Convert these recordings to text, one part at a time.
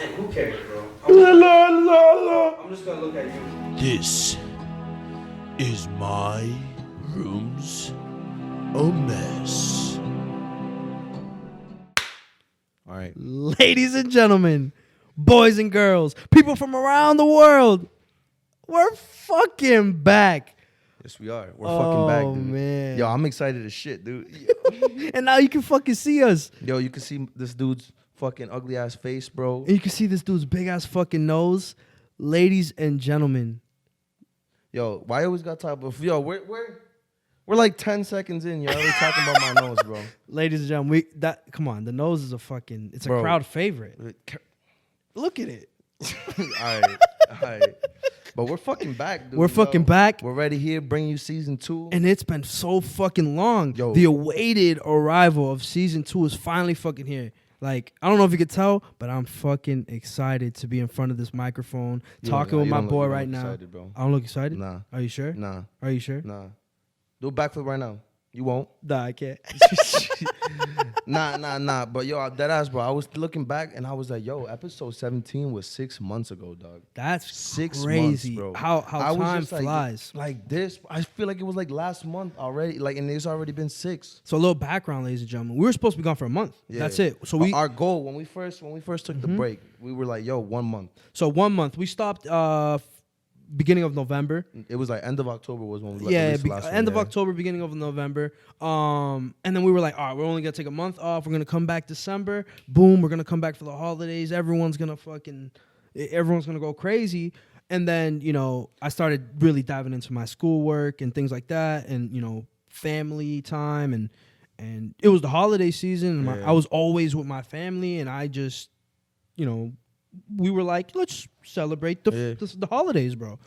And who cares, bro? I'm just gonna look at you. This is my room's a mess. All right. Ladies and gentlemen, boys and girls, people from around the world, we're fucking back. Yes, we are. We're fucking back, dude. Man. Yo, I'm excited as shit, dude. And now you can fucking see us. Yo, you can see this dude's fucking ugly ass face, bro. And you can see this dude's big ass fucking nose. Ladies and gentlemen. Yo, why you always got to talk about? Yo, we're like 10 seconds in. You're already talking about my nose, bro. Ladies and gentlemen, come on, the nose is it's a crowd favorite. Look at it. All right. But we're fucking back, dude. We're fucking back. We're ready here, bring you season 2. And it's been so fucking long. Yo. The awaited arrival of season 2 is finally fucking here. Like, I don't know if you could tell, but I'm fucking excited to be in front of this microphone, talking with my boy right now. Excited, bro. I don't look excited? Nah. Are you sure? Nah. Are you sure? Nah. Do a backflip right now. You won't. Nah, I can't. Nah. But yo, that ass, bro. I was looking back and I was like, yo, episode 17 was 6 months ago, dog. That's 6 crazy, months, bro. How I was time just flies. Like this. I feel like it was like last month already. Like, and it's already been 6. So a little background, ladies and gentlemen. We were supposed to be gone for a month. Yeah. That's it. So our goal when we first took the break, we were like, yo, 1 month. So 1 month. We stopped beginning of November. It was like end of October was when we Yeah, released the last one, end of October, beginning of November. And then we were like, all right, we're only gonna take a month off. We're gonna come back December. Boom, we're gonna come back for the holidays. Everyone's gonna go crazy. And then, I started really diving into my schoolwork and things like that, and family time, and it was the holiday season. And I was always with my family, and I just, we were like, let's celebrate the holidays, bro.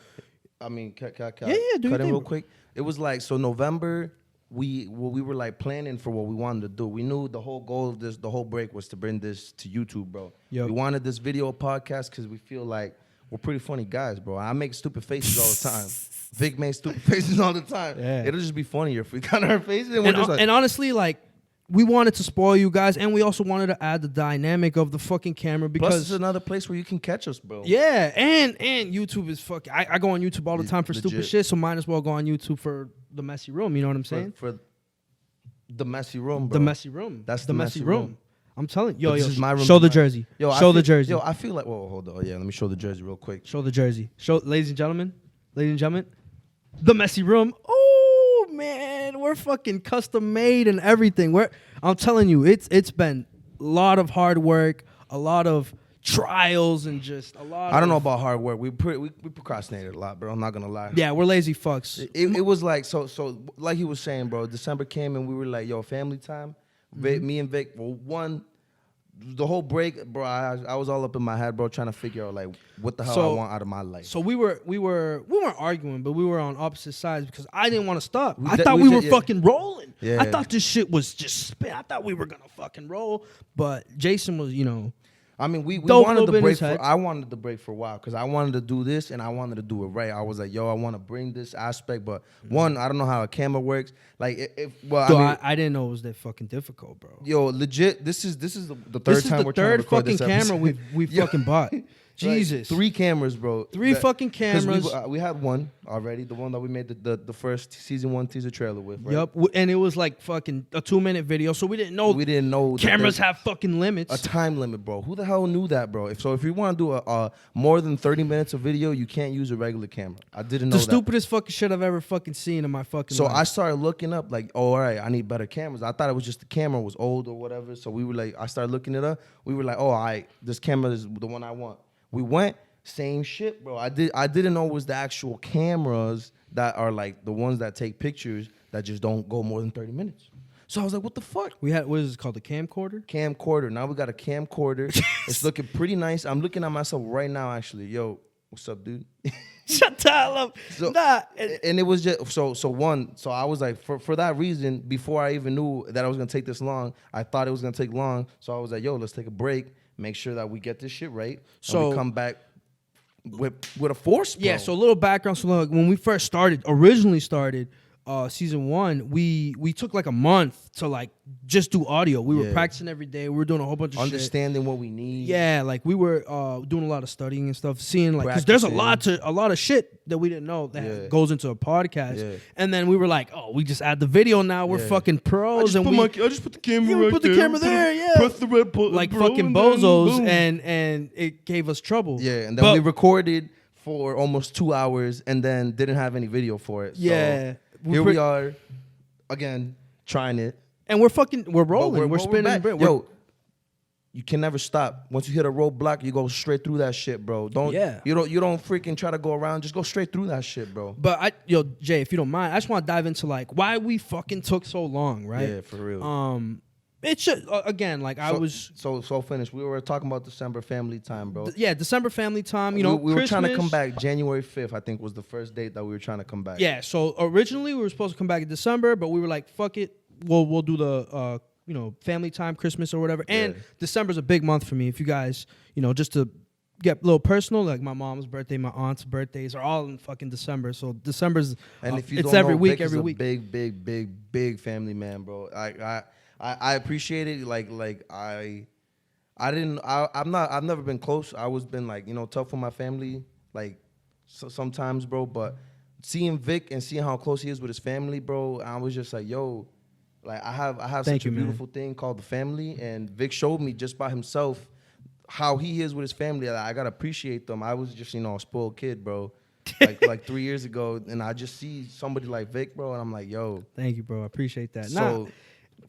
I mean, do cut your in thing, real bro. quick. It was like, so November, we were like planning for what we wanted to do. We knew the whole goal of the whole break was to bring this to YouTube, bro. Yep. We wanted this video podcast because we feel like we're pretty funny guys, bro. I make stupid faces all the time. Vic makes stupid faces all the time. Yeah. It'll just be funnier if we got our faces and we're just like, And honestly, like, we wanted to spoil you guys, and we also wanted to add the dynamic of the fucking camera because plus it's another place where you can catch us, bro. yeah, and YouTube is fucking. I go on YouTube all the time for stupid Legit. shit, so might as well go on YouTube for the messy room. You know what I'm saying? For the messy room, bro. The messy room. That's the messy room. I'm telling you, But this is my room show the tonight. jersey. Yo, show the jersey. Yo, I feel like, whoa, hold on. Yeah, let me show the jersey real quick. Show the jersey. Ladies and gentlemen, the messy room. Oh man, we're fucking custom made and everything. I'm telling you, it's been a lot of hard work, a lot of trials, and just a lot. I don't know about hard work. We procrastinated a lot, bro. I'm not gonna lie. Yeah, we're lazy fucks. It was like so like he was saying, bro. December came and we were like, yo, family time. Me and Vic, well, the whole break, bro. I was all up in my head, bro, trying to figure out like what the hell I want out of my life. So we weren't arguing, but we were on opposite sides because I didn't want to stop. I we thought we were yeah. fucking rolling. Yeah. I thought this shit was just spin. I thought we were gonna fucking roll, but Jason was, I mean, we Dope wanted little the break. business head. I wanted the break for a while because I wanted to do this and I wanted to do it right. I was like, yo, I want to bring this aspect, but one, I don't know how a camera works. Like, I didn't know it was that fucking difficult, bro. Yo, legit, this is the third This is time the we're trying to third record fucking this camera episode. we fucking bought. Jesus. Like, 3 cameras, bro. Three fucking 'cause cameras. We had one already, the one that we made the first season 1 teaser trailer with, right? Yup, and it was like fucking a 2-minute video, so we didn't know that cameras there's have fucking limits. a time limit, bro. Who the hell knew that, bro? If you want to do a more than 30 minutes of video, you can't use a regular camera. I didn't know The that. stupidest fucking shit I've ever fucking seen in my fucking So life. I started looking up, like, oh, all right, I need better cameras. I thought it was just the camera was old or whatever. So we were like, I started looking it up. We were like, oh, all right, this camera is the one I want. We went, same shit, bro. I didn't know it was the actual cameras that are like the ones that take pictures that just don't go more than 30 minutes. So I was like, what the fuck? We had, what is it called, the camcorder? Camcorder. Now we got a camcorder. It's looking pretty nice. I'm looking at myself right now, actually. Yo, what's up, dude? Shut the hell up. So, Nah. and it was just so I was like, for that reason, before I even knew that I was gonna take this long, I thought it was gonna take long. So I was like, yo, let's take a break, make sure that we get this shit right. So and we come back with a force, bro. Yeah, so a little background. So look, when we originally started, season 1, we took like a month to like just do audio. We were practicing every day. We were doing a whole bunch of understanding what we need. Yeah, like we were doing a lot of studying and stuff, seeing like because there's a lot of shit that we didn't know that goes into a podcast. Yeah. And then we were like, oh, we just add the video now. We're fucking pros. I just put the camera put the camera there. Yeah, press the red button, like bro, fucking bozos, and it gave us trouble. Yeah, and then we recorded for almost 2 hours and then didn't have any video for it. Yeah. So here we are again trying it. And we're rolling. We're spinning. Yo, you can never stop. Once you hit a roadblock, you go straight through that shit, bro. You don't freaking try to go around. Just go straight through that shit, bro. But Jay, if you don't mind, I just want to dive into like why we fucking took so long, right? Yeah, for real. It's just again, like I was so finished. We were talking about December family time, bro. December family time. You know, we were trying to come back. January 5th, I think, was the first date that we were trying to come back. Yeah. So originally we were supposed to come back in December, but we were like, fuck it, we'll do the family time, Christmas or whatever. And December's a big month for me. If you guys, just to get a little personal, like my mom's birthday, my aunt's birthdays are all in fucking December. So December's and if you it's don't every know, week, Vic every is week. A big family man, bro. I appreciate it. I've never been close. I was been like, tough with my family, like sometimes, bro. But seeing Vic and seeing how close he is with his family, bro, I was just like, yo, like I have such a beautiful thing called the family, and Vic showed me just by himself how he is with his family. I gotta appreciate them. I was just a spoiled kid, bro. like 3 years ago, and I just see somebody like Vic, bro, and I'm like, yo, thank you, bro. I appreciate that. So.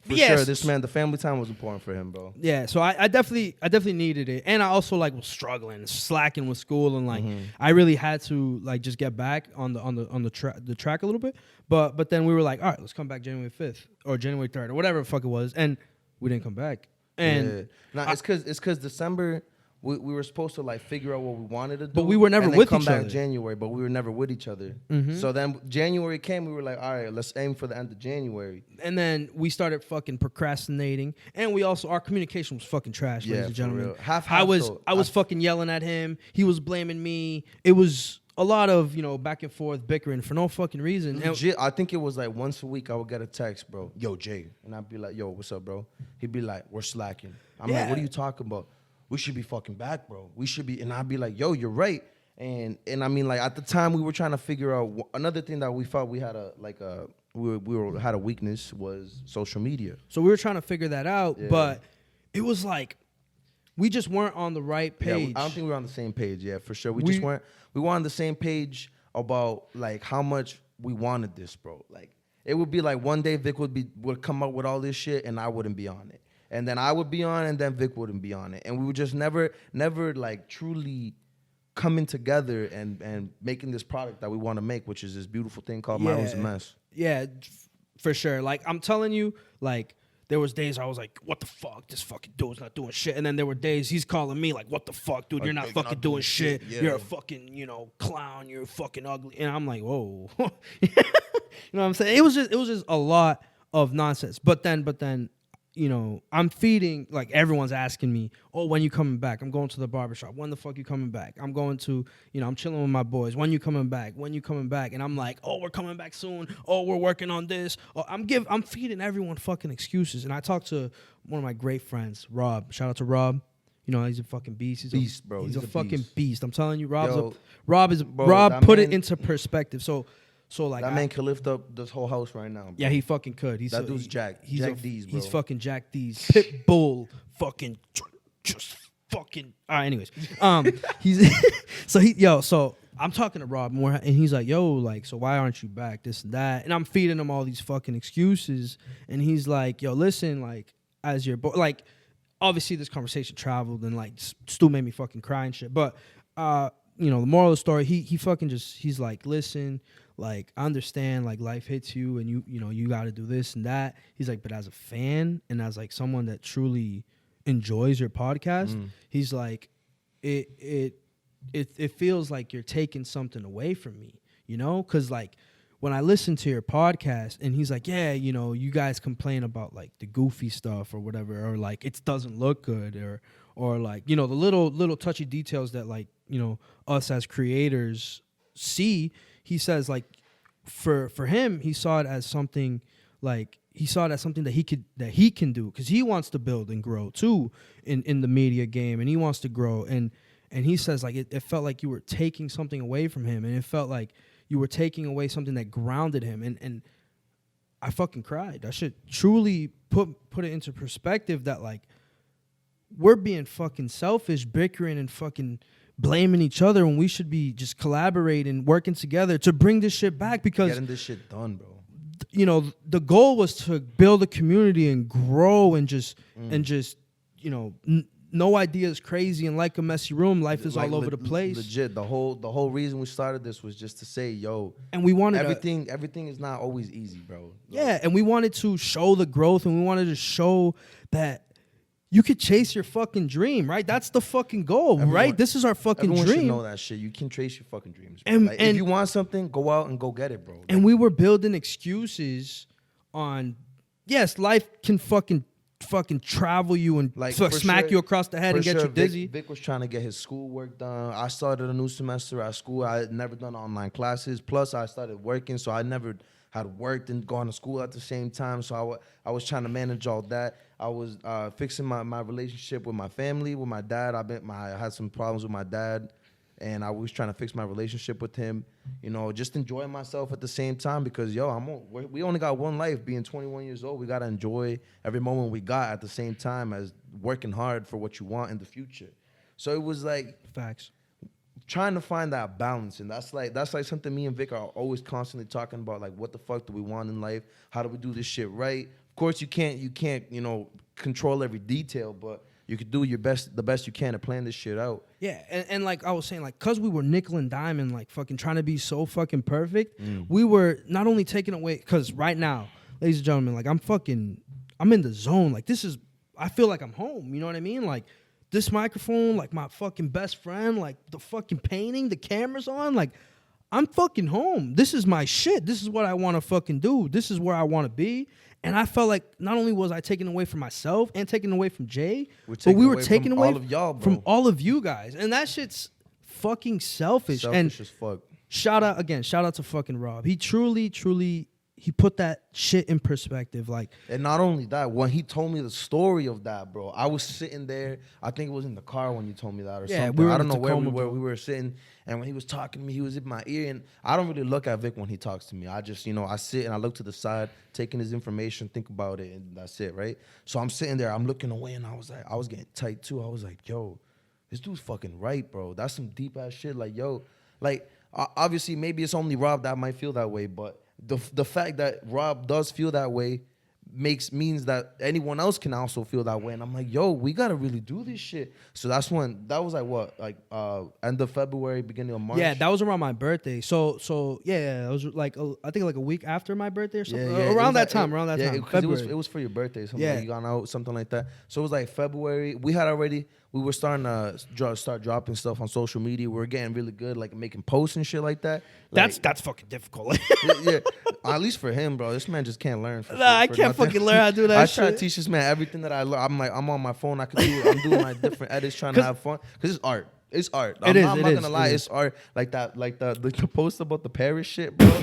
For sure, the family time was important for him, bro. Yeah, so I definitely needed it, and I also like was struggling, slacking with school, and like I really had to like just get back on the track a little bit. But then we were like, all right, let's come back January 5th or January 3rd or whatever the fuck it was, and we didn't come back. And it's because December. We were supposed to like figure out what we wanted to do, but we were never with each other. Come back January, but we were never with each other. So then January came, we were like, all right, let's aim for the end of January. And then we started fucking procrastinating, and we also our communication was fucking trash, ladies and gentlemen. Real. Half I was fucking yelling at him. He was blaming me. It was a lot of back and forth bickering for no fucking reason. Legit, I think it was like once a week I would get a text, bro. Yo, Jay, and I'd be like, yo, what's up, bro? He'd be like, we're slacking. I'm like, what are you talking about? We should be fucking back, bro. We should be. And I'd be like, yo, you're right. And I mean, like, at the time, we were trying to figure out another thing that we felt we had had a weakness was social media. So we were trying to figure that out, but it was like we just weren't on the right page. Yeah, I don't think we were on the same page. Yeah, for sure. We weren't on the same page about like how much we wanted this, bro. Like, it would be like one day Vic would come up with all this shit and I wouldn't be on it. And then I would be on, and then Vic wouldn't be on it, and we would just never like truly coming together and making this product that we want to make, which is this beautiful thing called My Room's a Mess. Yeah, for sure. Like I'm telling you, like there was days I was like, "What the fuck? This fucking dude's not doing shit." And then there were days he's calling me like, "What the fuck, dude? You're not fucking doing shit. Yeah. You're a fucking clown. You're fucking ugly." And I'm like, "Whoa," you know what I'm saying? It was just a lot of nonsense. But then. I'm feeding, like everyone's asking me, oh, when you coming back? I'm going to the barbershop. When the fuck you coming back? I'm going to, I'm chilling with my boys. When you coming back? When you coming back? And I'm like, oh, we're coming back soon. Oh, we're working on this. Oh, I'm feeding everyone fucking excuses. And I talked to one of my great friends, Rob. Shout out to Rob. He's a fucking beast. He's beast, bro. He's a fucking beast. I'm telling you, Rob Bro, put it into perspective. So like that man could lift up this whole house right now, bro. Yeah, he fucking could. That dude's Jack. Jack D's, bro. He's fucking Jack D's. Pit bull, fucking just fucking. All right, anyways, so I'm talking to Rob more, and he's like, yo, like, so why aren't you back? This and that, and I'm feeding him all these fucking excuses, and he's like, yo, listen, like, as your boy, like, obviously this conversation traveled, and like, Stu made me fucking cry and shit, but the moral of the story, he fucking he's like, listen. Like, I understand, like, life hits you and you got to do this and that. He's like, but as a fan and as, like, someone that truly enjoys your podcast, he's like, it feels like you're taking something away from me, Because, like, when I listen to your podcast and he's like, yeah, you guys complain about, like, the goofy stuff or whatever, or, like, it doesn't look good or like, the little touchy details that, like, us as creators see. He says, like, for him, he saw it as something like that he can do, because he wants to build and grow too in the media game, and he wants to grow. And he says like it felt like you were taking something away from him, and it felt like you were taking away something that grounded him. And I fucking cried. That shit truly put it into perspective that like we're being fucking selfish, bickering and fucking blaming each other when we should be just collaborating, working together to bring this shit back, because Getting this shit done, bro. you know, the goal was to build a community and grow and just you know, no idea is crazy, and like a messy room, life is Like, all over the place. Legit, the whole reason we started this was just to say, yo, And we wanted everything is not always easy, bro. yeah, and we wanted to show the growth, and we wanted to show that you could chase your fucking dream, right? That's the fucking goal, right? This is our fucking everyone dream. Should know that shit. You can trace your fucking dreams, bro. And- Like, and- if you want something, go out and go get it, bro. And we were building excuses on, yes, life can fucking travel you and Like, smack for you across the head For and get sure, you dizzy. Vic was trying to get his schoolwork done. I started a new semester at school. I had never done online classes. Plus, I started working, so I never had worked and gone to school at the same time. So I was trying to manage all that. I was fixing my relationship with my family, with my dad. I had some problems with my dad, and I was trying to fix my relationship with him. You know, just enjoying myself at the same time, because we only got one life. Being 21 years old, we gotta enjoy every moment we got at the same time as working hard for what you want in the future. So it was like Facts. trying to find that balance, and that's like something me and Vic are always constantly talking about. Like, what the fuck do we want in life? How do we do this shit right? Of course, you can't control every detail, but you could do the best you can to plan this shit out. Yeah, and like I was saying, like, cause we were nickel and diamond, like fucking trying to be so fucking perfect, we were not only taking away, cause right now, ladies and gentlemen, like I'm in the zone. Like I feel like I'm home. You know what I mean? Like this microphone, like my fucking best friend, like the fucking painting, the camera's on, like I'm fucking home. This is my shit. This is what I want to fucking do. This is where I want to be. And I felt like not only was I taking away from myself and taking away from Jay, but we were taking away all of y'all, bro. from all of you guys. And that shit's fucking selfish. Selfish as fuck. Shout out to fucking Rob. He truly, he put that shit in perspective. Like, and not only that, when he told me the story of that, bro, I was sitting there. I think it was in the car when you told me that, or something. We were I in don't know where we Tacoma, were. We were sitting, and when he was talking to me, he was in my ear. And I don't really look at Vic when he talks to me. I just, I sit and I look to the side, taking his information, think about it, and that's it, right? So I'm sitting there, I'm looking away, and I was getting tight too. I was like, yo, this dude's fucking right, bro. That's some deep ass shit. Like, yo, like obviously maybe it's only Rob that might feel that way, but the fact that Rob does feel that way means that anyone else can also feel that way. And I'm like, yo, we gotta really do this shit. So that was like what, like end of February, beginning of March. yeah, that was around my birthday. So yeah, it was like I think like a week after my birthday or something. Yeah, around that time. because it was for your birthday, something Yeah. like you gone out, something like that. So it was like February. We were starting to start dropping stuff on social media. We were getting really good, like making posts and shit like that. Like, That's fucking difficult. yeah, at least for him, bro. This man just can't learn. I can't fucking learn how to do that I shit. try to teach this man everything that I learn. I'm on my phone. I can do. I'm doing my different edits, trying to have fun because it's art. It's art. I'm not gonna lie. It's art. Like that. Like the post about the Paris shit, bro.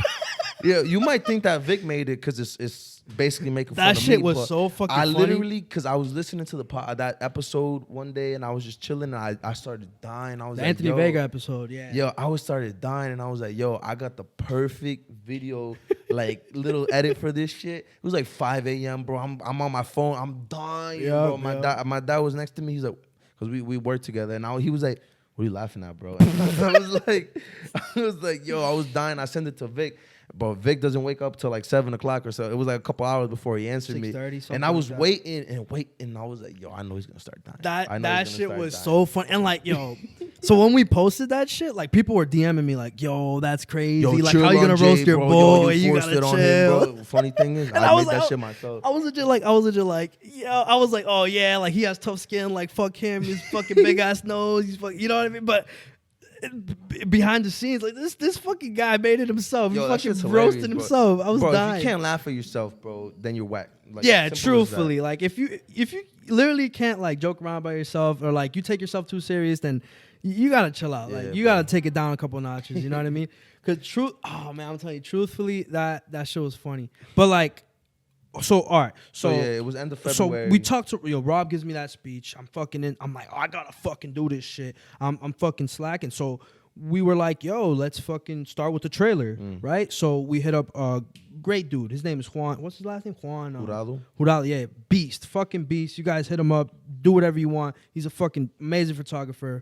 Yeah, you might think that Vic made it because it's basically making fun of me. That shit was so fucking funny. I literally, because I was listening to that episode one day and I was just chilling and I started dying. I was The like, Anthony Vega episode, yeah. Yo, I started dying and I was like, yo, I got the perfect video, like little edit for this shit. It was like 5 a.m., bro. I'm on my phone. I'm dying, bro. My dad was next to me. He's like, because we worked together. And he was like, what are you laughing at, bro? And I was like, yo, I was dying. I sent it to Vic. But Vic doesn't wake up till like 7 o'clock or so. It was like a couple hours before he answered me. And I was waiting. And I was like, yo, I know he's going to start dying. That shit was so fun. And like, yo, so when we posted that shit, like people were DMing me like, yo, that's crazy. Yo, like, how you going to roast your boy? You got to chill. Him, funny thing is, I made that shit myself. I was legit like, yo, I was like, oh yeah, like he has tough skin. Like, fuck him. His fucking big ass nose. He's fucking, you know what I mean? But behind the scenes, like this fucking guy made it himself. Yo, he that fucking shit's roasted hilarious, himself. bro. I was Bro, dying. if you can't laugh at yourself, bro, then you're whack. Like, Yeah, simple as that. truthfully, like if you literally can't like joke around by yourself or like you take yourself too serious, then you gotta chill out. Like Yeah, you bro. gotta take it down a couple notches. You know what I mean? Cause oh man, I'm telling you, truthfully, that shit was funny. But like, so all right, So yeah, it was end of February. So we talked to Rob gives me that speech. I'm fucking in. I'm like, oh, I gotta fucking do this shit. I'm fucking slacking. So we were like, yo, let's fucking start with the trailer, right? So we hit up a great dude. His name is Juan. What's his last name? Juan. Jurado, yeah, beast, fucking beast. You guys hit him up. Do whatever you want. He's a fucking amazing photographer,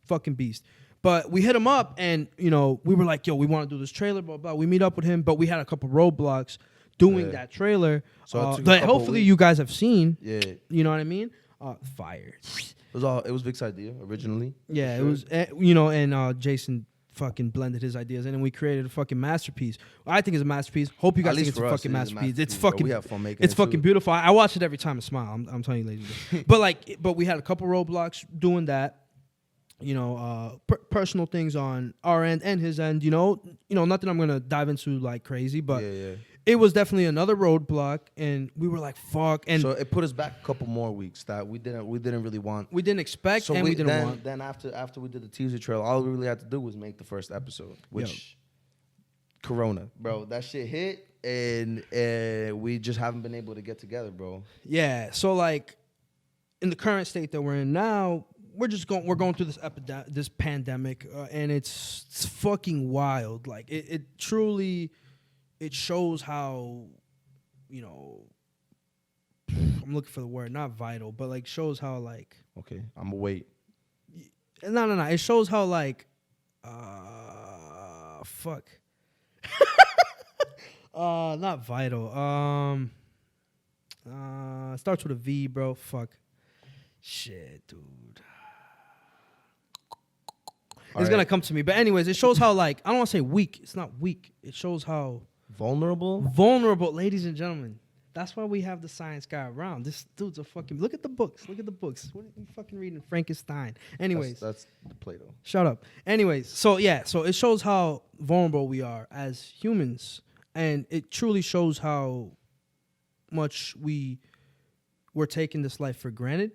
fucking beast. But we hit him up, and we were like, yo, we want to do this trailer, blah blah. We meet up with him, but we had a couple roadblocks doing that trailer. So it took a that couple hopefully weeks. you guys have seen. Yeah, You know what I mean? Fire. it was Vic's idea originally. Yeah, Sure. it was, and Jason fucking blended his ideas in, and we created a fucking masterpiece. I think it's a masterpiece. Hope you At guys think least it's a for us, fucking it is a masterpiece. It's masterpiece, bro. fucking, We have fun making it's it, fucking too. beautiful. I watch it every time I smile. I'm telling you, ladies. but we had a couple roadblocks doing that. Personal things on our end and his end. Nothing I'm gonna dive into like crazy, but Yeah. it was definitely another roadblock, and we were like, "Fuck!" And So it put us back a couple more weeks that we didn't really want. we didn't expect, So and we didn't then, want. Then after we did the teaser trailer, all we really had to do was make the first episode, which Corona, bro, that shit hit, and we just haven't been able to get together, bro. Yeah. So like, in the current state that we're in now, we're going through this pandemic, and it's fucking wild. Like it truly, it shows how, I'm looking for the word, not vital, but like shows how like. Okay, I'm gonna wait. No. It shows how like, fuck. Not vital. It starts with a V, bro. Fuck. Shit, dude. It's gonna come to me. But anyways, it shows how like, I don't want to say weak. It's not weak. It shows how vulnerable, ladies and gentlemen. That's why we have the science guy around. This dude's a fucking. Look at the books. What are you fucking reading? Frankenstein. Anyways, that's the Plato. Shut up. Anyways, so it shows how vulnerable we are as humans, and it truly shows how much we're taking this life for granted.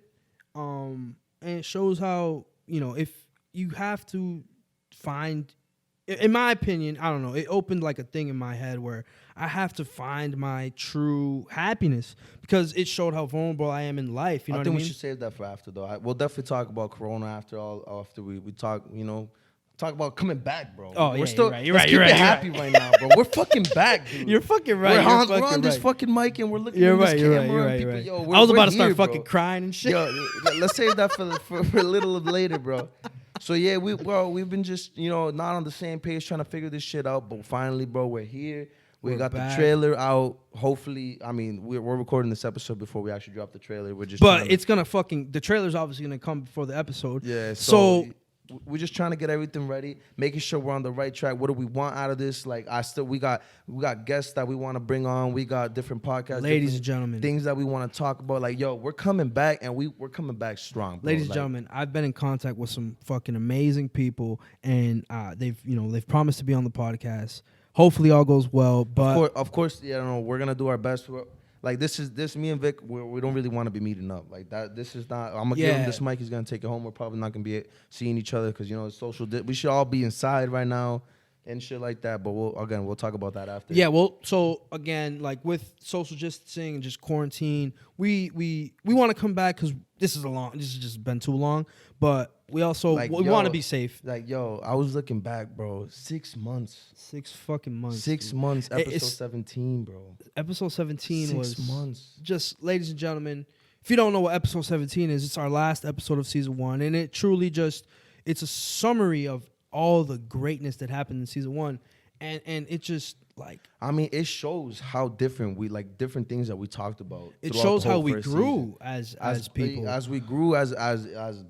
And it shows how, if you have to find, in my opinion, I don't know, it opened like a thing in my head where I have to find my true happiness, because it showed how vulnerable I am in life. You know I what I think mean? we should save that for after, though. We'll definitely talk about Corona after we talk, talk about coming back, bro. Oh, we're yeah, still, you're right. Let's keep it happy right now, bro. We're fucking back, dude. You're fucking right. We're on this fucking mic and we're looking You're at right. this You're camera right. and You're people, right. yo, I was about to here, start bro. fucking crying and shit. Yo, let's save that for a little later, bro. So yeah, we've been just not on the same page trying to figure this shit out, but finally, bro, we're here. We got back. the trailer out. Hopefully, I mean, we're recording this episode before we actually drop the trailer. We're just, But it's gonna the trailer's obviously gonna come before the episode. yeah. So we're just trying to get everything ready, making sure we're on the right track. What do we want out of this? Like, we got guests that we want to bring on. We got different podcasts, ladies different and gentlemen, things that we want to talk about. Like, yo, we're coming back, and we're coming back strong, bro. ladies and gentlemen, I've been in contact with some fucking amazing people, and they've promised to be on the podcast. Hopefully, all goes well. But of course, we're gonna do our best. Like this, me and Vic, we don't really want to be meeting up like that. This is not. I'm gonna give him this mic. He's gonna take it home. We're probably not gonna be seeing each other because it's social. We should all be inside right now and shit like that. But we'll talk about that after. yeah, well, so again, like with social distancing and just quarantine, we want to come back because this has just been too long. But we also we want to be safe. Like, yo, I was looking back, bro. 6 months. 6 fucking months. 6 dude. months. Episode It's- 17, bro. Episode 17 was 6 months. just, ladies and gentlemen, if you don't know what episode 17 is, it's our last episode of season 1, and it truly it's a summary of all the greatness that happened in season 1, and it just like, I mean, it shows how different different things that we talked about. it throughout shows the how whole we first grew season. as people. As we grew as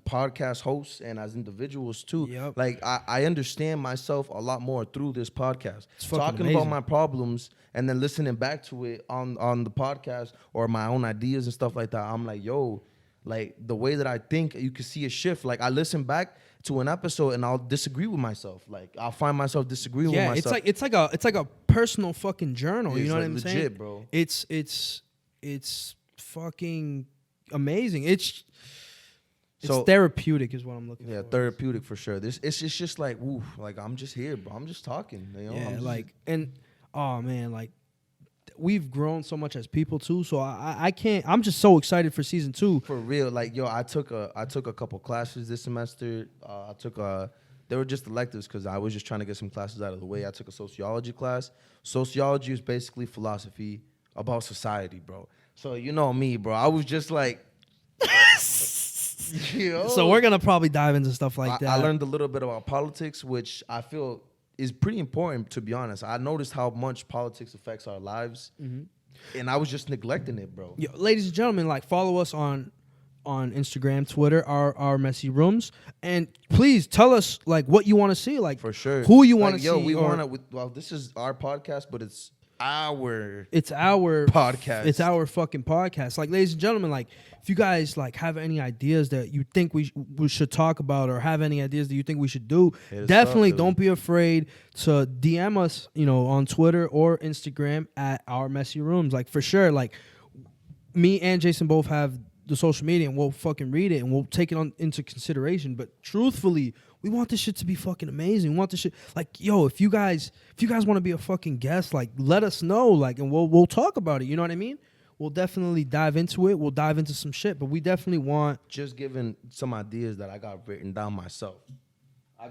podcast hosts and as individuals too. Yep. Like I understand myself a lot more through this podcast. It's fucking Talking amazing. about my problems and then listening back to it on the podcast or my own ideas and stuff like that. I'm like, yo, like the way that I think, you can see a shift. Like I listen back to an episode and I'll disagree with myself. Like I'll find myself disagreeing with myself. it's like a personal fucking journal. Yeah, You know it's what I'm like saying, legit, bro. It's fucking amazing. It's So- therapeutic is what I'm looking Yeah, for. therapeutic for sure. It's just like, woo, like I'm just here, bro. I'm just talking. You know? Yeah, I'm just, like, and oh man, like we've grown so much as people too. So I can't. I'm just so excited for season 2. for real. Like yo, I took a couple classes this semester. They were just electives because I was just trying to get some classes out of the way. I took a sociology class. Sociology is basically philosophy about society, bro. So you know me, bro. I was just like, yo. So we're gonna probably dive into stuff like that. I learned a little bit about politics, which I feel is pretty important, to be honest. I noticed how much politics affects our lives, and I was just neglecting it, bro. Yo, ladies and gentlemen, like follow us on Instagram, Twitter, our messy rooms, and please tell us like what you want to see, like For sure. who you want to Like, see. yo, we or- want to. Well, this is our podcast, but it's our It's our podcast. It's our fucking podcast. Like, ladies and gentlemen, like if you guys like have any ideas that you think we should talk about, or have any ideas that you think we should do, Hit us definitely up, dude. don't be afraid to DM us, you know, on Twitter or Instagram at our messy rooms. Like for sure, like me and Jason both have the social media, and we'll fucking read it and we'll take it into consideration. But truthfully, we want this shit to be fucking amazing. We want this shit like, yo, if you guys want to be a fucking guest, like let us know, like, and we'll talk about it. You know what I mean? We'll definitely dive into it. We'll dive into some shit, but we definitely want. just giving some ideas that I got written down myself. We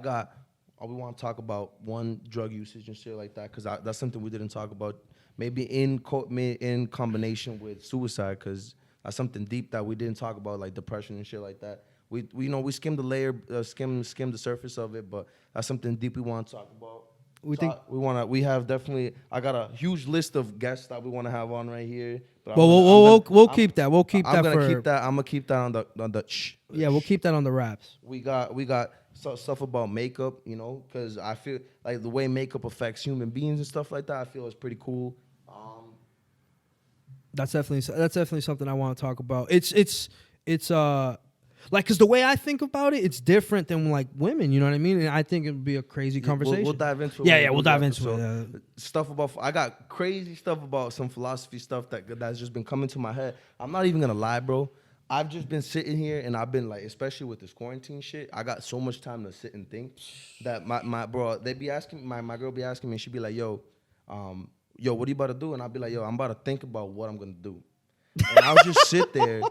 want to talk about one, drug usage and shit like that, because that's something we didn't talk about. Maybe in combination with suicide, because that's something deep that we didn't talk about, like depression and shit like that. We you know, we skimmed the layer, skim the surface of it, but that's something deep we want to talk about. We have definitely. I got a huge list of guests that we want to have on right here. But We'll keep that. We'll keep I'm that gonna for. keep that. I'm gonna keep that on the. Yeah, we'll keep that on the wraps. We got stuff about makeup, you know, because I feel like the way makeup affects human beings and stuff like that, I feel is pretty cool. That's definitely something I want to talk about. It's like, because the way I think about it, it's different than like women. You know what I mean? And I think it would be a crazy conversation. We'll dive into it. Yeah, we'll dive into it. Stuff about. I got crazy stuff about some philosophy stuff that's just been coming to my head. I'm not even gonna lie, bro. I've just been sitting here and I've been like, especially with this quarantine shit, I got so much time to sit and think that my bro, they be asking, my girl be asking me, and she be like, yo, what are you about to do? And I'll be like, yo, I'm about to think about what I'm gonna do. And I'll just sit there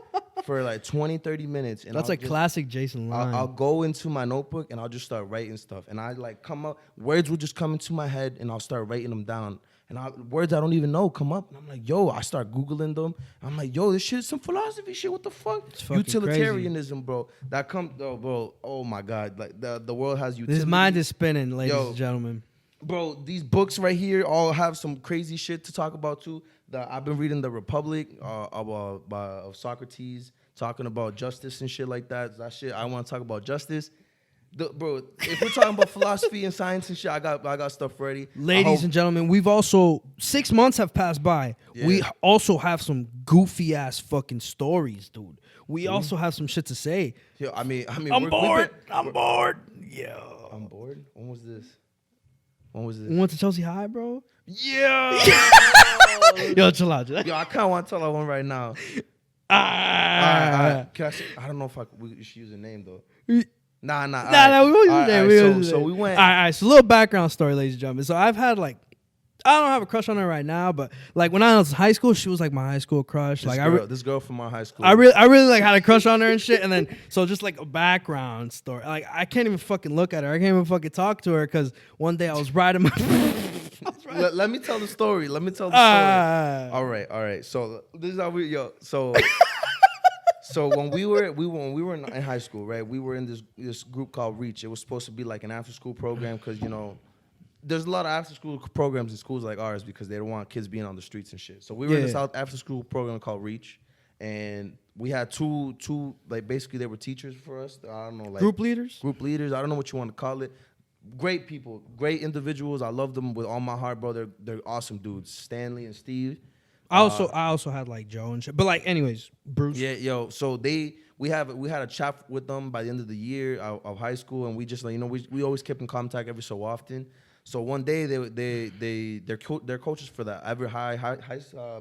for like 20, 30 minutes. And That's I'll a just, classic Jason line. I'll go into my notebook and I'll just start writing stuff. And I like come up, words will just come into my head and I'll start writing them down. And words I don't even know come up. And I'm like, yo, I start Googling them. I'm like, yo, this shit is some philosophy shit. What the fuck? It's fucking Utilitarianism, bro. That comes, bro. Oh my God. Like the world has utility. His mind is spinning, ladies Yo. and gentlemen. Bro, these books right here all have some crazy shit to talk about too. I've been reading The Republic of Socrates, talking about justice and shit like that. That shit, I want to talk about justice. Bro, if we're talking about philosophy and science and shit, I got stuff ready. Ladies and gentlemen, we've also 6 months have passed by. Yeah. We also have some goofy ass fucking stories, dude. We also have some shit to say. Yo, I mean, I'm bored. Yeah. I'm bored. When was this? We went to Chelsea High, bro. Yeah. Yo, chill out. Yo, I kind of want to tell that one right now. Ah. Can I say, I don't know if we should use a name though. Nah, Nah. we won't use that. Right, so we went. All right, so a little background story, ladies and gentlemen. So I've had like, I don't have a crush on her right now, but like when I was in high school, she was like my high school crush. This girl from our high school. I really like had a crush on her and shit. And then so just like a background story. Like I can't even fucking look at her. I can't even fucking talk to her because one day I was riding my. Let me tell the story. All right. So this is how So when we were in high school, right? We were in this group called Reach. It was supposed to be like an after school program because there's a lot of after school programs in schools like ours because they don't want kids being on the streets and shit. So we were in this after school program called Reach, and we had two like basically they were teachers for us. I don't know, like Group leaders. I don't know what you want to call it. Great people, great individuals. I love them with all my heart, bro. They're awesome dudes. Stanley and Steve. I also had like Joe and shit. But like, anyways, Bruce. Yeah, yo. So we had a chat with them by the end of the year of high school, and we just like we always kept in contact every so often. So one day they're coaches for the Everett High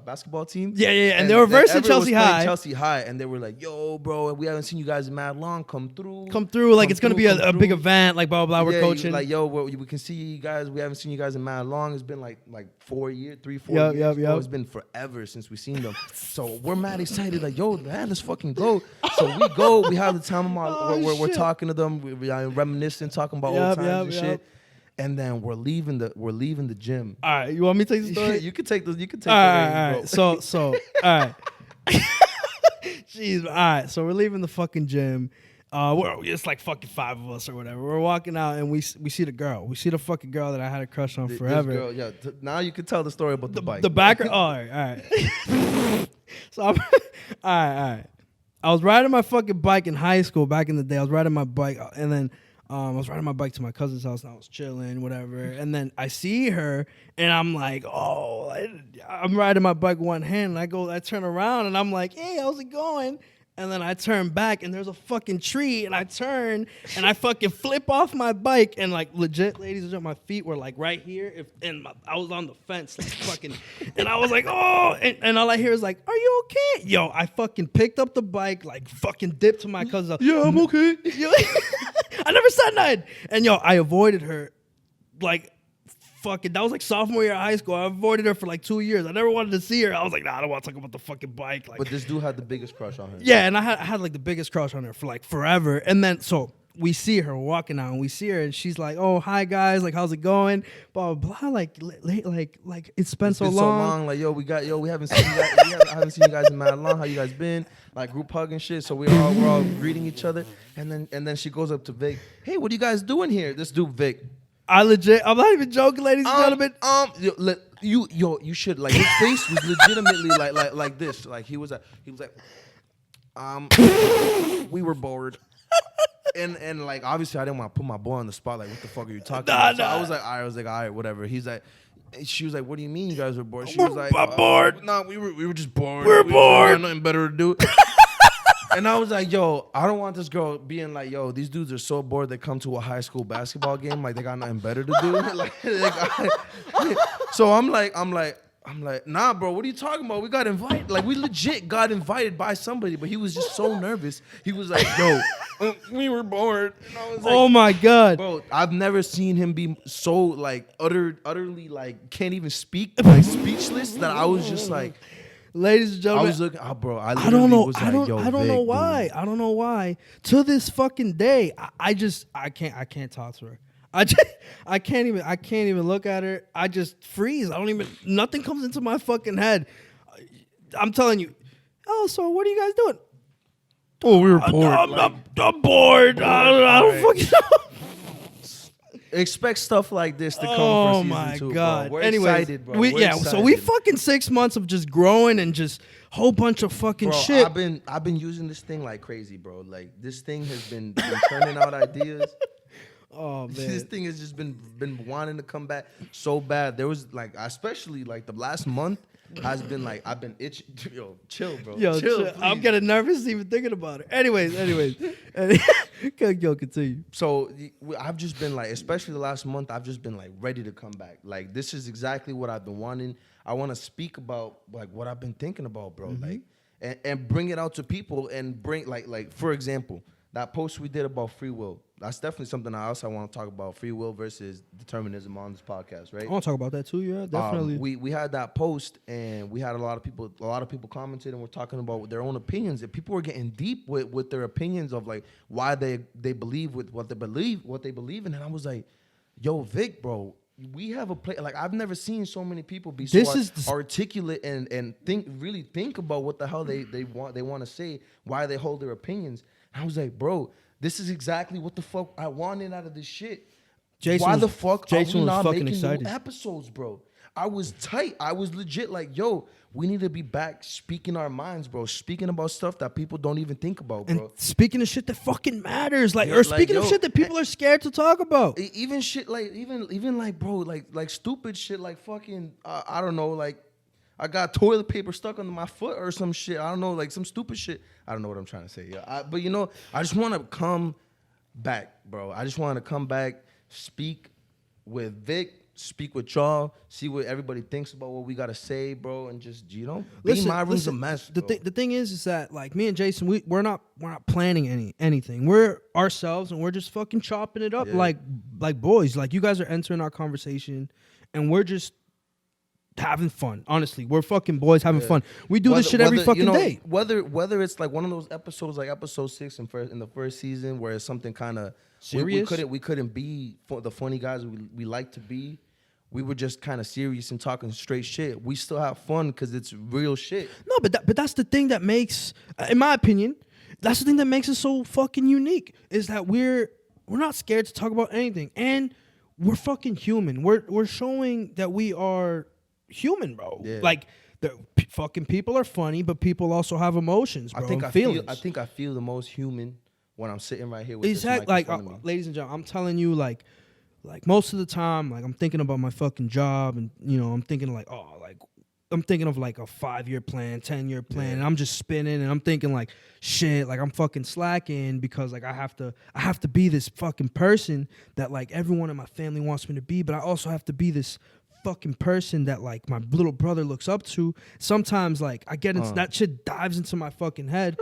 basketball team. Yeah, and they were versing Chelsea High. Chelsea High, and they were like, "Yo, bro, we haven't seen you guys in mad long. Come through, like it's gonna be a big event, like blah blah. We're coaching. Like, yo, we can see you guys. We haven't seen you guys in mad long. It's been like 4 years, 3-4 years. Yep. It's been forever since we seen them. So we're mad excited. Like, yo, man, let's fucking go. So we go. We have the time of we're talking to them. We're reminiscing, talking about old times and shit. And then we're leaving the gym. All right, you want me to take the story? You can take the. You can take all the. Right. So, all right. Jeez, all right. So we're leaving the fucking gym. It's like fucking 5 of us or whatever. We're walking out and we see the girl. We see the fucking girl that I had a crush on forever. This girl, now you can tell the story about the bike. The background. All right. So all right. I was riding my fucking bike in high school back in the day. I was riding my bike and then. I was riding my bike to my cousin's house and I was chilling, whatever. And then I see her and I'm like, oh, I'm riding my bike one hand and I turn around and I'm like, hey, how's it going? And then I turn back and there's a fucking tree and I turn and I fucking flip off my bike and like legit, ladies and gentlemen, my feet were like right here I was on the fence like fucking and I was like, oh, and all I hear is like, are you okay? Yo, I fucking picked up the bike, like fucking dipped to my cousin's house. Yeah, I'm okay. I never said nothing. And yo, I avoided her like fucking, that was like sophomore year of high school. I avoided her for like 2 years. I never wanted to see her. I was like, nah, I don't want to talk about the fucking bike. Like, but this dude had the biggest crush on her. Yeah, and I had like the biggest crush on her for like forever. And then so we see her walking out and we see her and she's like, oh, hi guys, like how's it going? Blah blah blah. Like it's been so long. Like, yo, we haven't seen you guys. I haven't seen you guys in mad long. How you guys been? Like group hug and shit. So we're all greeting each other. And then she goes up to Vic. Hey, what are you guys doing here? This dude Vic. I'm not even joking, ladies and gentlemen. You should, like, his face was legitimately like this. Like he was like, we were bored. And like obviously I didn't want to put my boy on the spot. Like, what the fuck are you talking about? So I was like, all right, whatever. He's like, she was like, what do you mean you guys were bored? She was like, bored. No, we were just bored. We're bored. We had nothing better to do. And I was like, yo, I don't want this girl being like, yo, these dudes are so bored they come to a high school basketball game like they got nothing better to do. So I'm like, nah, bro, what are you talking about? We got invited. Like, we legit got invited by somebody, but he was just so nervous. He was like, yo, we were bored. And I was like, oh my God. Bro, I've never seen him be so like utterly like can't even speak, like speechless, that I was just like, ladies and gentlemen, I was looking, bro. I don't know. Was like, yo, I don't Vic, know why. Dude. I don't know why. To this fucking day, I can't talk to her. I can't even look at her. I just freeze. Nothing comes into my fucking head. I'm telling you. Oh, so what are you guys doing? Oh, we were bored. I'm bored. I don't fucking know. Expect stuff like this to come for season 2. Oh my God. Bro. We're Anyways, excited, bro. We're excited. So we fucking 6 months of just growing and just whole bunch of fucking shit. I've been using this thing like crazy, bro. Like, this thing has been turning out ideas. Oh man, this thing has just been wanting to come back so bad. There was like, especially like the last month has been like, I've been itching. Yo, chill, bro. Yo, chill. I'm getting nervous even thinking about it. Anyways. Yo, continue. So I've just been like, especially the last month, I've just been like ready to come back. Like, this is exactly what I've been wanting. I want to speak about like what I've been thinking about, bro. Mm-hmm. Like, and bring it out to people and bring like for example, that post we did about free will. That's definitely something I also want to talk about, free will versus determinism on this podcast, right? I want to talk about that too, yeah, definitely. We had that post and we had a lot of people commented and we're talking about their own opinions. And people were getting deep with their opinions of like why they believe with what they believe in. And I was like, yo, Vic, bro, we have a place. Like, I've never seen so many people be so articulate and think about what the hell they want to say, why they hold their opinions. And I was like, bro, this is exactly what the fuck I wanted out of this shit. Why the fuck are we not making new episodes, bro? I was tight. I was legit like, yo, we need to be back speaking our minds, bro. Speaking about stuff that people don't even think about, bro. And speaking of shit that fucking matters, like, or speaking of shit that people are scared to talk about. Even shit like, even like, bro, like stupid shit like fucking, I don't know, like, I got toilet paper stuck under my foot or some shit. I don't know, like some stupid shit. I don't know what I'm trying to say. Yeah, but you know, I just want to come back, bro. I just want to come back, speak with Vic, speak with y'all, see what everybody thinks about what we gotta say, bro, and just my room's a mess. The thing is that like me and Jason, we're not planning anything. We're ourselves and we're just fucking chopping it up like boys. Like you guys are entering our conversation, and we're just having fun. Honestly, we're fucking boys having fun. We do this shit every fucking day. Whether it's like one of those episodes, like episode 6 in the first season, where it's something kind of serious. We couldn't be the funny guys we like to be. We were just kind of serious and talking straight shit. We still have fun because it's real shit. No, but that's the thing that makes, in my opinion, that's the thing that makes us so fucking unique. Is that we're not scared to talk about anything, and we're fucking human. We're showing that we are human, bro. Yeah. Like fucking people are funny, but people also have emotions, bro. I think I feel the most human when I'm sitting right here with this mic in front of me. Ladies and gentlemen, I'm telling you, like most of the time, like I'm thinking about my fucking job, and you know, I'm thinking like, I'm thinking of like a 5-year plan, 10-year plan, and I'm just spinning, and I'm thinking like, shit, like I'm fucking slacking because like I have to be this fucking person that like everyone in my family wants me to be, but I also have to be this fucking person that like my little brother looks up to. Sometimes like I get into that shit dives into my fucking head.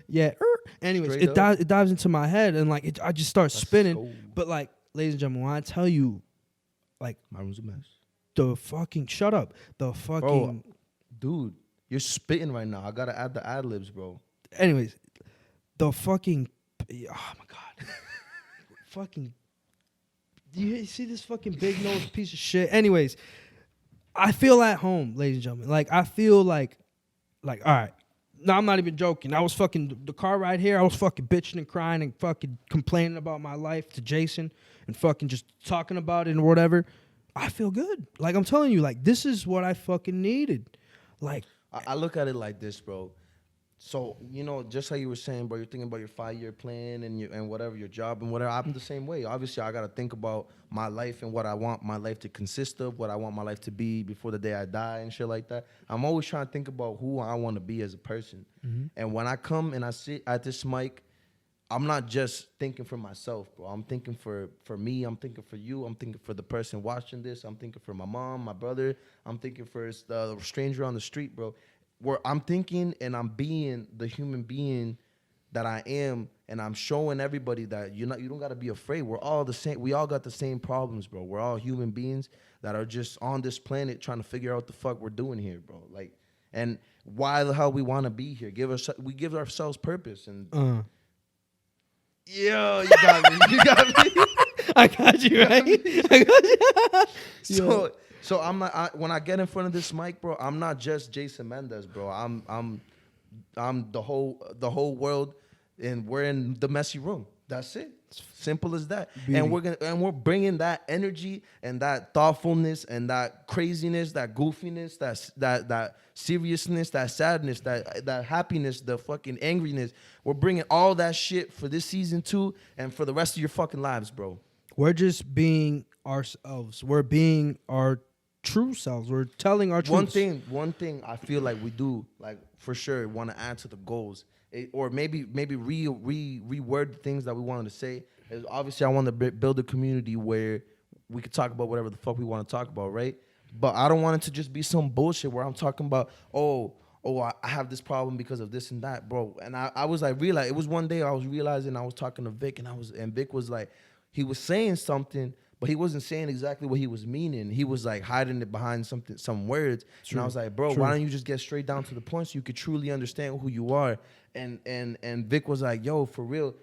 Yeah. Anyways, it dives into my head, and like I just start spinning. But like, ladies and gentlemen, when I tell you, like, my room's a mess. The fucking shut up. The fucking bro, dude, you're spitting right now. I gotta add the ad libs, bro. Anyways, the fucking oh my god, fucking. Do you see this fucking big nose piece of shit? Anyways, I feel at home, ladies and gentlemen. Like I feel like all right. No, I'm not even joking. I was fucking the car ride here. I was fucking bitching and crying and fucking complaining about my life to Jason and fucking just talking about it and whatever. I feel good. Like I'm telling you, like this is what I fucking needed. Like I look at it like this, bro. So, you know, just like you were saying, bro, you're thinking about your 5-year plan and whatever, your job and whatever. I'm the same way. Obviously, I got to think about my life and what I want my life to consist of, what I want my life to be before the day I die and shit like that. I'm always trying to think about who I want to be as a person. Mm-hmm. And when I come and I sit at this mic, I'm not just thinking for myself, bro. I'm thinking for me. I'm thinking for you. I'm thinking for the person watching this. I'm thinking for my mom, my brother. I'm thinking for the stranger on the street, bro. Where I'm thinking and I'm being the human being that I am, and I'm showing everybody that you don't gotta be afraid. We're all the same. We all got the same problems, bro. We're all human beings that are just on this planet trying to figure out what the fuck we're doing here, bro. Like, and why the hell we want to be here? We give ourselves purpose, and yo, you got me. You got me. I got you, right? I got you. So I'm not when I get in front of this mic, bro. I'm not just Jason Mendez, bro. I'm the whole world, and we're in the messy room. That's it. Simple as that. Beauty. And we're bringing that energy and that thoughtfulness and that craziness, that goofiness, that seriousness, that sadness, that happiness, the fucking angriness. We're bringing all that shit for this season 2 and for the rest of your fucking lives, bro. We're just being ourselves. We're being our true selves. We're telling our truths. One thing I feel like we do, like for sure, want to add to the goals, or maybe reword the things that we wanted to say. Is obviously I want to build a community where we could talk about whatever the fuck we want to talk about, right? But I don't want it to just be some bullshit where I'm talking about, I have this problem because of this and that, bro. And I was like, it was one day I was realizing I was talking to Vic, and Vic was like, he was saying something, but he wasn't saying exactly what he was meaning. He was like hiding it behind some words. True. And I was like, bro, why don't you just get straight down to the point so you could truly understand who you are? And Vic was like, yo, for real.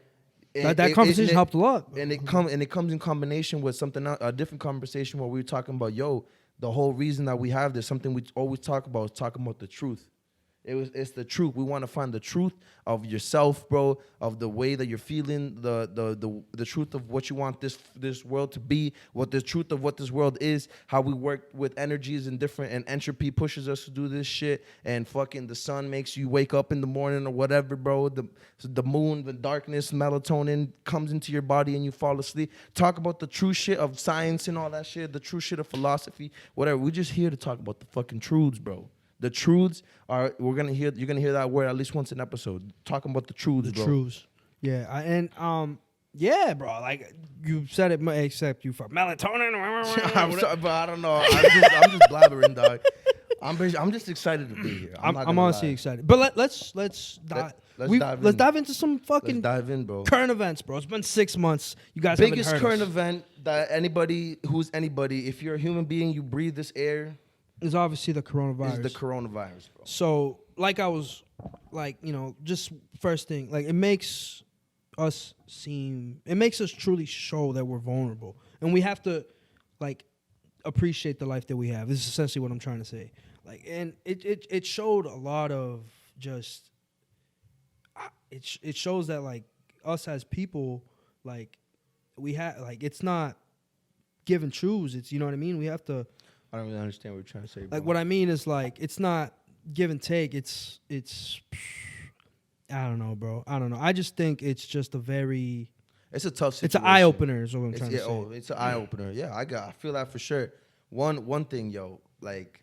That conversation helped a lot. And it comes in combination with something else, a different conversation where we were talking about, yo, the whole reason that we have this, something we always talk about is talking about the truth. It's the truth. We want to find the truth of yourself, bro, of the way that you're feeling, the truth of what you want this world to be, what the truth of what this world is, how we work with energies and entropy pushes us to do this shit, and fucking the sun makes you wake up in the morning or whatever, bro. The moon, the darkness, melatonin comes into your body and you fall asleep. Talk about the true shit of science and all that shit, the true shit of philosophy, whatever. We're just here to talk about the fucking truths, bro. The truths are you're gonna hear that word at least once an episode. Talking about the truths, The bro. truths. Yeah, yeah, bro. Like you said it, except you for melatonin. I'm sorry, but I don't know. I'm just blabbering, dog. I'm just excited to be here. I'm not gonna honestly lie. excited. But let's dive. Let's Dive into some Let's fucking dive in, bro. current events, bro. It's been 6 months. You guys Biggest haven't heard current us. event that anybody, if you're a human being, you breathe this air, Is obviously the coronavirus. is the coronavirus, bro. So, like I was, like, just first thing, like it makes us truly show that we're vulnerable, and we have to, like, appreciate the life that we have. This is essentially what I'm trying to say. Like, and it showed a lot of just, it shows that, like, us as people, like, we have, like, it's not give and choose. It's, you know what I mean? We have to. I don't really understand what you're trying to say, bro. Like, what I mean is, like, it's not give and take. It's I don't know, bro. I don't know. I just think it's just a very. It's a tough situation. It's an eye opener, is what I'm trying to say. It's an eye opener. Yeah, I feel that for sure. One thing, yo, like,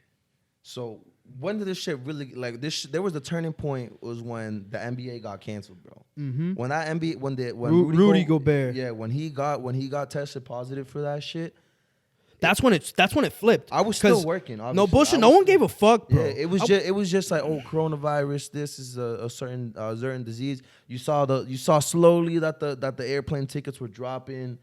so when did this shit really, like, there was a turning point was when the NBA got canceled, bro. Mm-hmm. When that NBA, when Rudy Gobert. yeah, when he got tested positive for that shit. That's when it flipped. I was still working. Obviously. No bullshit. No one gave a fuck, bro. Yeah, it was just like, oh, coronavirus. This is a certain disease. You saw slowly that the airplane tickets were dropping.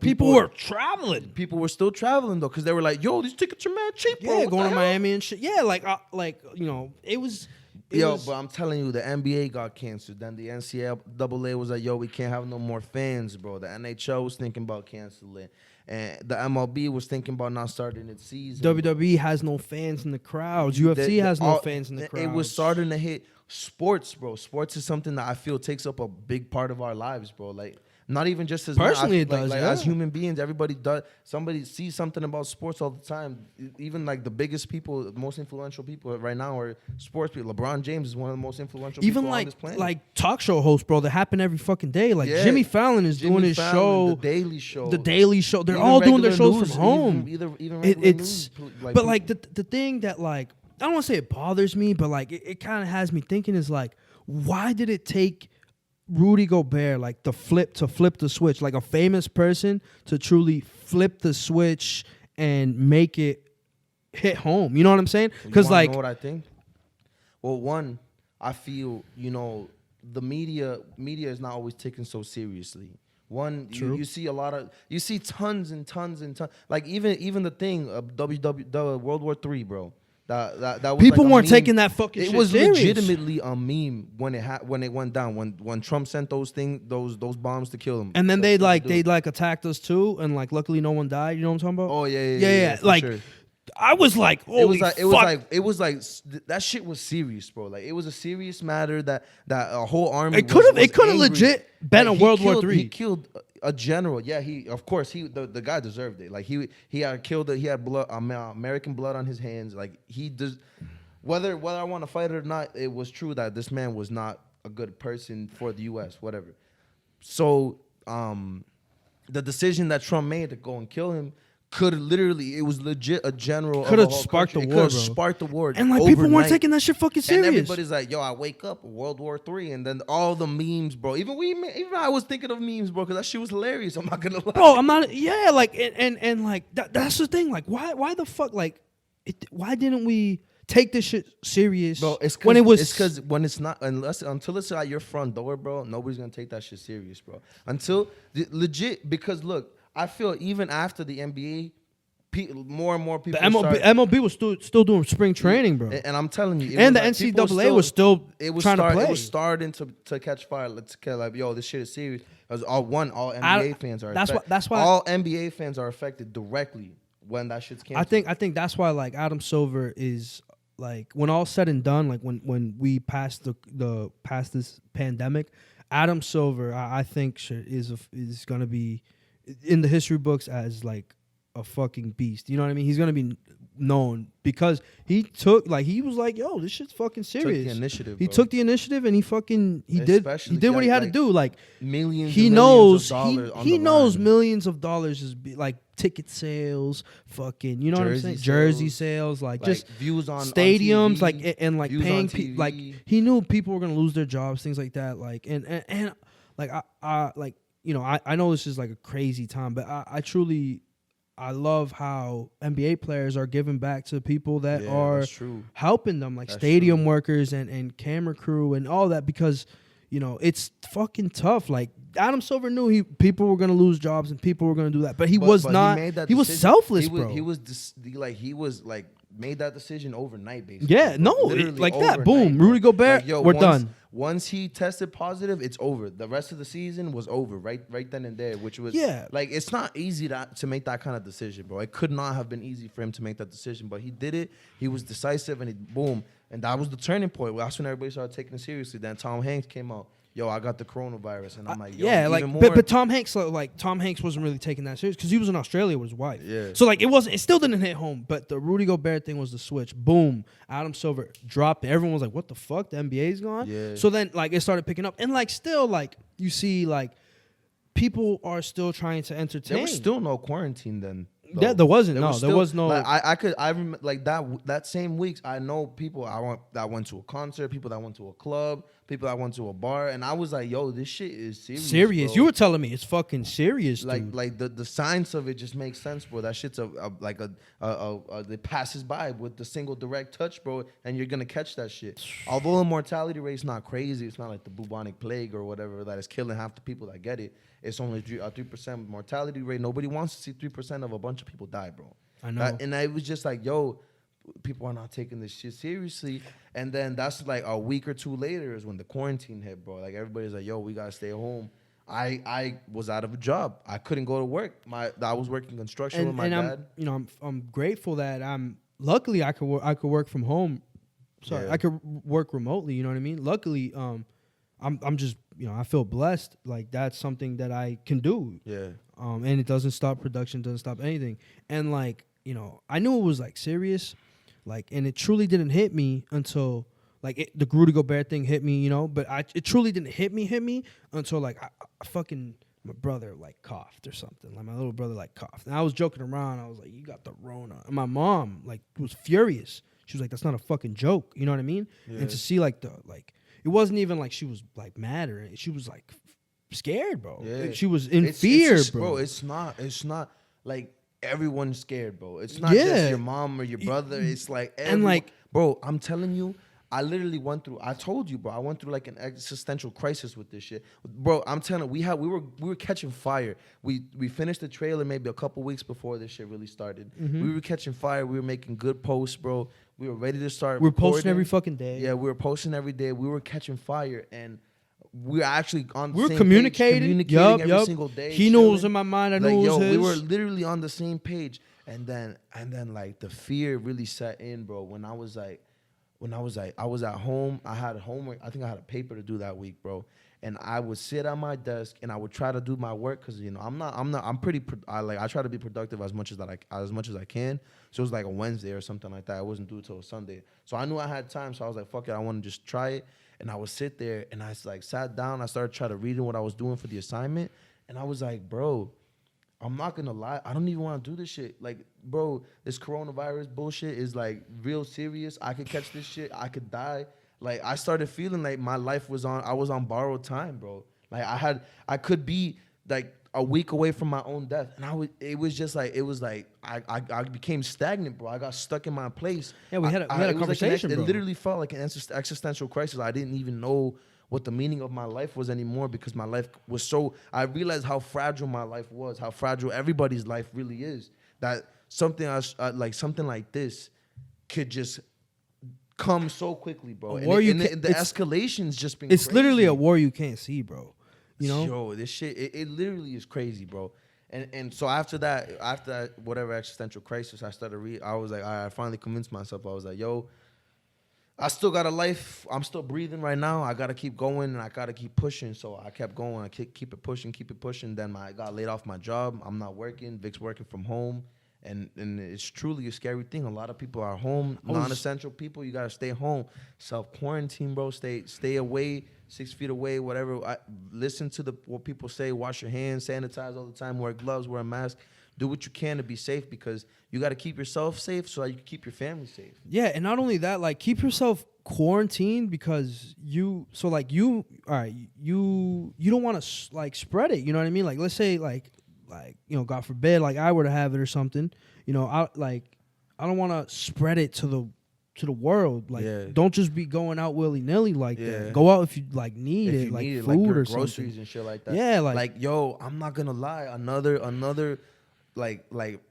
People were traveling. People were still traveling though, because they were like, yo, these tickets are mad cheap, bro. Yeah, What going the to hell? Miami and shit. Yeah, it was. But I'm telling you, the NBA got canceled. Then the NCAA was like, yo, we can't have no more fans, bro. The NHL was thinking about canceling. And the MLB was thinking about not starting its season. WWE has no fans in the crowds. UFC has no fans in the crowds. It was starting to hit sports, bro. Sports is something that I feel takes up a big part of our lives, bro. Like, not even just as personally, men, it does. Like, yeah. as human beings, everybody does. Somebody sees something about sports all the time. Even like the biggest people, the most influential people right now are sports people. LeBron James is one of the most influential Even people on this planet. like talk show hosts, bro, that happen every fucking day. Like Yeah. Jimmy Fallon is doing his show, The Daily Show. The Daily Show. They're Even all doing their regular shows news, from home. Even regular It's news, but like the thing that, like, I don't want to say it bothers me, but like it kind of has me thinking is like, why did it take Rudy Gobert like to flip the switch, like a famous person to truly flip the switch and make it hit home? You know what I'm saying? Because, like, know what I think? Well, one, I feel the media is not always taken so seriously. One, you see you see tons and tons and tons. Like even the thing of the World War III, bro. That was people like weren't meme. taking that fucking shit was serious. legitimately a meme when it went down, when Trump sent those bombs to kill them. And then they attacked us too, and like luckily no one died. You know what I'm talking about? Oh yeah. For Like, sure. I was like, holy fuck. It was like that shit was serious, bro. Like, it was a serious matter that a whole army. It could have angry. legit been a World War III. He killed a general. Yeah, the guy deserved it. Like, he had killed it. He had blood, American blood on his hands. Like, he does. Whether I want to fight it or not, it was true that this man was not a good person for the U.S. Whatever. So, the decision that Trump made to go and kill him it was legit a general. Could have sparked the war, bro. Could have sparked the war. And like, people weren't taking that shit fucking serious. And everybody's like, yo, I wake up, World War III, and then all the memes, bro. Even I was thinking of memes, bro, because that shit was hilarious. I'm not gonna lie. Bro, I'm not. Yeah, like, and like that's the thing. Like, why the fuck? Like, why didn't we take this shit serious? Bro, because when it's not, until it's at your front door, bro, nobody's gonna take that shit serious, bro. Legit, because look, I feel even after the NBA, more and more people. The MLB was still doing spring training, bro. And I'm telling you, and the NCAA was still trying to play. It was starting to catch fire. Let's like, yo, this shit is serious. Because all NBA fans are. That's why all NBA fans are affected directly when that shit's canceled. I think that's why, like, Adam Silver is, like, when all's said and done, like when we pass past this pandemic, Adam Silver, I think is gonna be in the history books as, like, a fucking beast. You know what I mean? He's gonna be known because he took he was like, yo, this shit's fucking serious. Took the initiative. He bro. took the initiative and he did what he had to do. Like millions. he and knows millions of dollars he on the knows line. millions of dollars is like ticket sales, fucking, you know what I'm saying? Jersey sales, like just views on stadiums, on TV, like and like views paying on people. TV. Like he knew people were gonna lose their jobs, things like that. Like and like I like, you know, I know this is like a crazy time, but I truly. I love how NBA players are giving back to people that are that's true. helping them, like That's stadium true. workers and camera crew and all that, because, you know, it's fucking tough. Like Adam Silver knew people were gonna lose jobs and people were gonna do that, but he was not. He was selfless, bro. He was made that decision overnight, basically. Yeah, no, Literally like that. overnight, Boom, bro. Rudy Gobert. We're done. Once he tested positive, it's over. The rest of the season was over, right then and there. Which was like, it's not easy to make that kind of decision, bro. It could not have been easy for him to make that decision, but he did it. He was decisive, and boom, and that was the turning point. That's when everybody started taking it seriously. Then Tom Hanks came out. Yo, I got the coronavirus, and I'm like, yo, yeah, even like, more. but Tom Hanks wasn't really taking that serious because he was in Australia with his wife. Yeah. So like, it still didn't hit home. But the Rudy Gobert thing was the switch. Boom, Adam Silver dropped it. Everyone was like, what the fuck? The NBA's gone. Yeah. So then like it started picking up, and like still like you see like people are still trying to entertain. There was still no quarantine then. Yeah, there wasn't. There was no. Like, I remember like that same weeks. I know people that went to a concert, people that went to a club, people that went to a bar, and I was like, yo, this shit is serious. Serious. Bro. You were telling me it's fucking serious, dude. Like the science of it just makes sense, bro. That shit's it passes by with the single direct touch, bro, and you're gonna catch that shit. Although the mortality rate's not crazy, it's not like the bubonic plague or whatever that is killing half the people that get it. It's only a 3% mortality rate. Nobody wants to see 3% of a bunch of people die, bro. I know. And I was just like, yo, people are not taking this shit seriously. And then that's like a week or two later is when the quarantine hit, bro. Like everybody's like, yo, we gotta stay home. I was out of a job. I couldn't go to work. I was working construction with my dad. I'm grateful that luckily I could work from home. Sorry, I could work remotely. You know what I mean? Luckily, I'm just, I feel blessed. Like that's something that I can do. Yeah. And it doesn't stop production, doesn't stop anything. And like, I knew it was like serious, like, and it truly didn't hit me until like the Rudy Gobert thing hit me, but it truly didn't hit me until like I fucking, my brother like coughed or something. Like my little brother like coughed. And I was joking around. I was like, you got the Rona. And my mom like was furious. She was like, that's not a fucking joke. You know what I mean? Yeah. And to see like it wasn't even like she was like mad or she was like scared, bro. Yeah. She was in fear, just, bro. It's not like everyone's scared, bro. It's not just your mom or your brother. It's like and like, bro, I'm telling you, I literally I told you, bro, I went through like an existential crisis with this shit. Bro, I'm telling you, we were catching fire. We finished the trailer maybe a couple weeks before this shit really started. Mm-hmm. We were catching fire. We were making good posts, bro. We were ready to start. We were posting every fucking day. Yeah, we were posting every day. We were catching fire, and we were actually on the same communicating page, every single day. He knew it was in my mind. I knew it was his. We were literally on the same page. And then like the fear really set in, bro. When I was at home, I had homework. I think I had a paper to do that week, bro. And I would sit at my desk and I would try to do my work because I try to be productive as much as I can. So it was like a Wednesday or something like that. I wasn't due till Sunday. So I knew I had time. So I was like, fuck it, I want to just try it. And I would sit there and I like sat down. I started trying to read what I was doing for the assignment. And I was like, bro, I'm not gonna lie, I don't even want to do this shit. Like, bro, this coronavirus bullshit is like real serious. I could catch this shit. I could die. Like, I started feeling like my life I was on borrowed time, bro. Like I could be like a week away from my own death. And I became stagnant, bro. I got stuck in my place. Yeah, we had a conversation, bro. It literally felt like an existential crisis. I didn't even know what the meaning of my life was anymore because my life was I realized how fragile my life was, how fragile everybody's life really is. That something like this could just come so quickly, bro. The escalation's just been It's crazy. literally a war you can't see, bro. Yo, this shit, it literally is crazy, bro. And so after that, whatever existential crisis, I was like, I finally convinced myself. I was like, yo, I still got a life. I'm still breathing right now. I got to keep going and I got to keep pushing. So I kept going. I keep it pushing. Then I got laid off my job. I'm not working. Vic's working from home. And it's truly a scary thing. A lot of people are home, I was- non-essential people. You gotta stay home, self-quarantine, bro. Stay away, 6 feet away, whatever. Listen to what people say. Wash your hands, sanitize all the time, wear gloves, wear a mask. Do what you can to be safe, because you got to keep yourself safe so that you can keep your family safe. Yeah, and not only that, like keep yourself quarantined because you don't want to like spread it. You know what I mean? Like let's say like God forbid like I were to have it or something. I don't want to spread it to the world. Like don't just be going out willy nilly like that. Go out if you like need it, like food like or groceries something. and shit like that. Yeah, like yo, I'm not gonna lie. Another like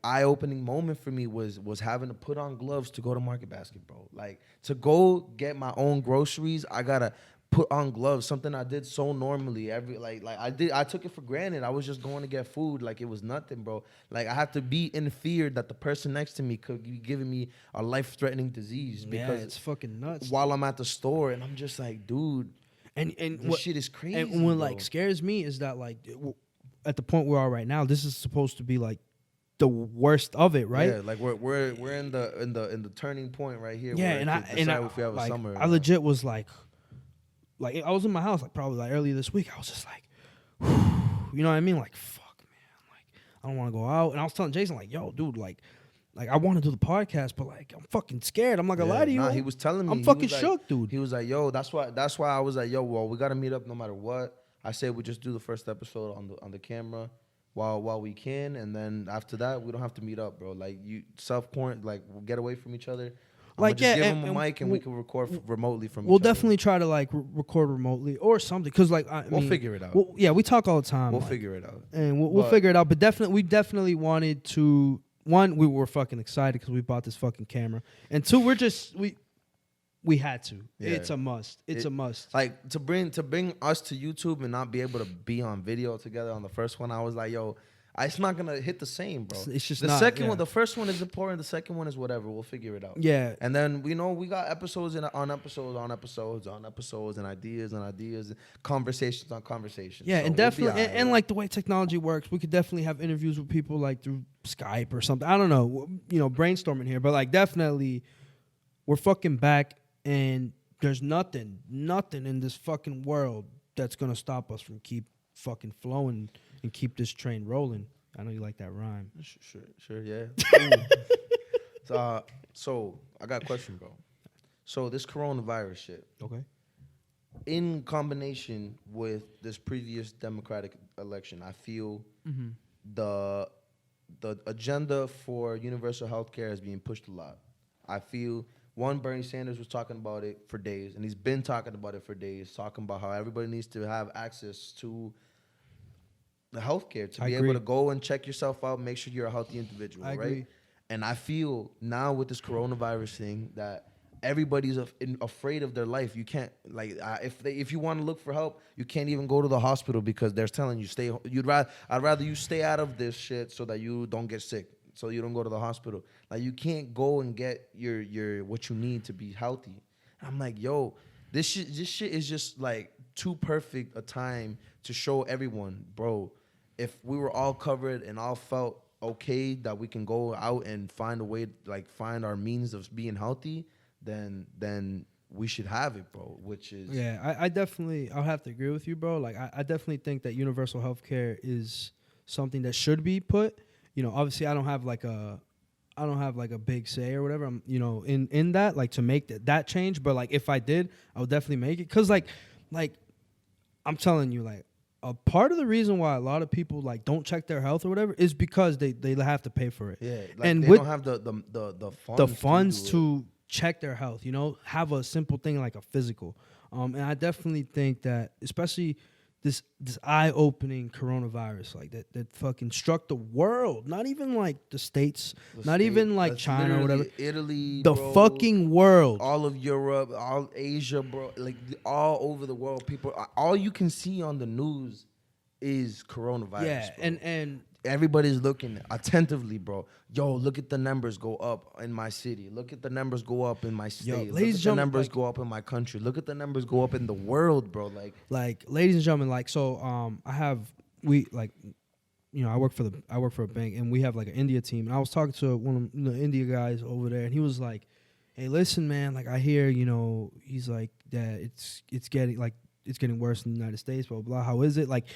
eye-opening moment for me was having to put on gloves to go to Market Basket, bro. Like to go get my own groceries, I gotta put on gloves. Something I did so normally. I took it for granted. I was just going to get food like it was nothing, bro. Like I had to be in fear that the person next to me could be giving me a life-threatening disease because it's fucking nuts. While I'm at the store, and I'm just like, dude, and this shit is crazy. And what bro. like scares me is that like at the point we are right now, this is supposed to be like the worst of it, right? Yeah, like we're in the turning point right here. Yeah, where and if we have a summer. I legit was like I was in my house like probably like earlier this week. I was just like, you know what I mean? Like fuck, man. Like I don't want to go out. And I was telling Jason like, yo, dude, like I want to do the podcast, but like I'm fucking scared. I'm not gonna lie to you. Nah, he was telling me. I'm fucking shook, dude. He was like, yo, that's why I was like, yo, well, we gotta meet up no matter what. I said we just do the first episode on the camera while we can, and then after that we don't have to meet up, bro. Like you self-quarantine, like we'll get away from each other. Like just give him a mic and we can record remotely from. We'll each definitely other. try to like record remotely or something, cause like we'll figure it out. We talk all the time. We'll figure it out, and we'll figure it out. But we definitely wanted to. One, we were fucking excited because we bought this fucking camera, and two, we had to. Yeah. It's a must. It's a must. Like to bring us to YouTube and not be able to be on video together on the first one. I was like, yo, it's not gonna hit the same, bro. It's just the not, second yeah. one. The first one is important. The second one is whatever. We'll figure it out. Yeah. And then we got episodes on episodes and ideas, and conversations on conversations. Yeah, so and definitely, and like the way technology works, we could definitely have interviews with people like through Skype or something. I don't know, brainstorming here, but like definitely, we're fucking back, and there's nothing in this fucking world that's gonna stop us from keep fucking flowing and keep this train rolling. I know you like that rhyme. Sure, yeah. So I got a question, bro. So this coronavirus shit, Okay. in combination with this previous Democratic election, I feel the agenda for universal health care is being pushed a lot. I feel Bernie Sanders was talking about it for days, and he's been talking about it for days, talking about how everybody needs to have access to the healthcare to be able to go and check yourself out, make sure you're a healthy individual, right? Agree. And I feel now with this coronavirus thing that everybody's afraid of their life. You can't if you want to look for help, you can't even go to the hospital because they're telling you stay. I'd rather you stay out of this shit so that you don't get sick, so you don't go to the hospital. Like you can't go and get your what you need to be healthy. I'm like, yo, this shit is just like too perfect a time to show everyone, bro. If we were all covered and all felt okay that we can go out and find a way, like find our means of being healthy, then we should have it, bro. Which is I'll have to agree with you, bro. Like I definitely think that universal health care is something that should be put. Obviously I don't have like a big say or whatever. I'm in that like to make that change. But like if I did, I would definitely make it. Cause like I'm telling you, like a part of the reason why a lot of people like don't check their health or whatever is because they have to pay for it. Yeah, like and they don't have the funds to check their health. Have a simple thing like a physical. And I definitely think that especially this eye-opening coronavirus like that fucking struck the world, not even like the states, even like China or whatever, Italy, the bro, fucking world, all of Europe, all Asia, bro, like all over the world. People, all you can see on the news is coronavirus. Yeah, bro. and everybody's looking attentively, bro. Yo, look at the numbers go up in my city. Look at the numbers go up in my state. Look at the numbers go up in my country. Look at the numbers go up in the world, bro. Like ladies and gentlemen, like so I work for a bank, and we have like an India team. And I was talking to one of the India guys over there, and he was like, "Hey, listen, man. Like I hear, he's like that. It's getting worse in the United States. Blah blah. How is it? Like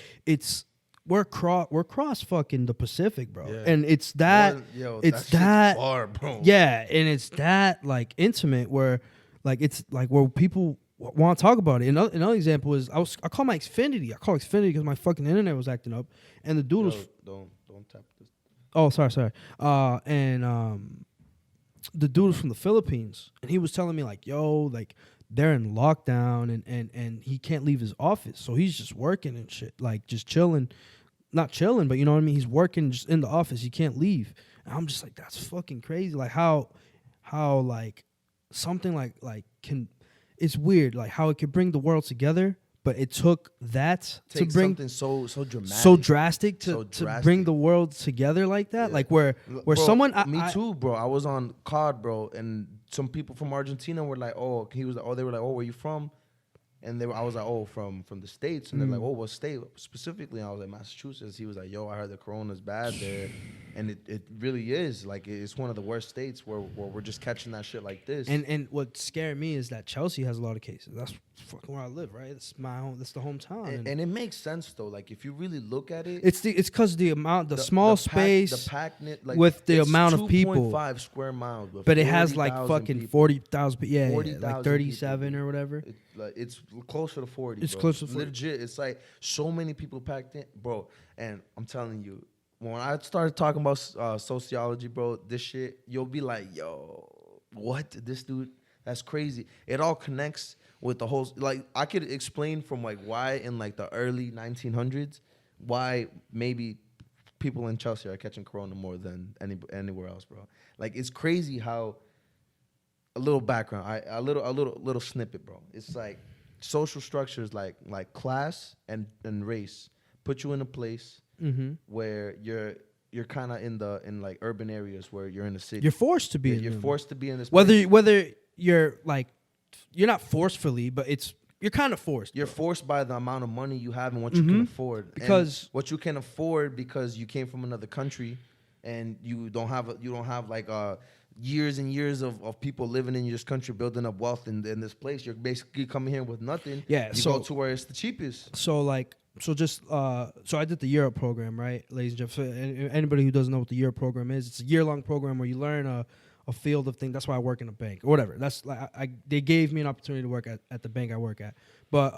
we're cross fucking the Pacific, bro. Yeah. And it's that it's that far, bro. Yeah, and it's that like intimate where like it's like where people want to talk about it. Another example is I call my Xfinity. I call Xfinity because my fucking internet was acting up, and the dude was don't tap this. Oh, sorry. The dude was from the Philippines, and he was telling me like, yo, like they're in lockdown, and he can't leave his office, so he's just working and shit, like just chilling, not chilling, but you know what I mean. He's working just in the office. He can't leave, and I'm just like, that's fucking crazy. Like how like something like can. It's weird, like how it could bring the world together, but it took that to bring something so dramatic, so drastic to bring the world together like that. Yeah. Like where bro, someone me too, bro. I was on COD, bro, and some people from Argentina were like, "Oh," they were like, "Oh, where you from?" And I was like, "Oh, from the States." And they're like, "Oh, what state specifically?" And I was like, "Massachusetts." He was like, "Yo, I heard the corona's bad there," and it really is. Like, it's one of the worst states where we're just catching that shit like this. And what scared me is that Chelsea has a lot of cases. That's fucking where I live, right? It's my home. That's the hometown. And it makes sense though. Like if you really look at it, it's because the amount, the small space, the packnet, like with the amount of people, 2.5 square miles, but it has like fucking 40,000. Yeah, 40, like 37 people. Or whatever. It's closer to 40. It's bro. close to 40. Legit. It's like so many people packed in, bro. And I'm telling you, when I started talking about sociology, bro, this shit, you'll be like, yo, what? This dude, that's crazy. It all connects with the whole, like, I could explain from like why in like the early 1900s, why maybe people in Chelsea are catching corona more than anywhere else, bro. Like, it's crazy how, a little background, a little snippet, bro. It's like social structures like class and race put you in a place where you're kind of in like urban areas where you're in the city. You're forced to be. You're forced to be in this. Whether you're like, you're not forcefully, but you're kind of forced. You're forced by the amount of money you have and what you can afford. Because and what you can afford because you came from another country, and you don't have like years and years of people living in this country building up wealth in this place. You're basically coming here with nothing. Yeah, you go to where it's the cheapest. So I did the Europe program, right, ladies and gentlemen. So anybody who doesn't know what the Europe program is, it's a year-long program where you learn a field of things. That's why I work in a bank or whatever. That's like they gave me an opportunity to work at the bank I work at. But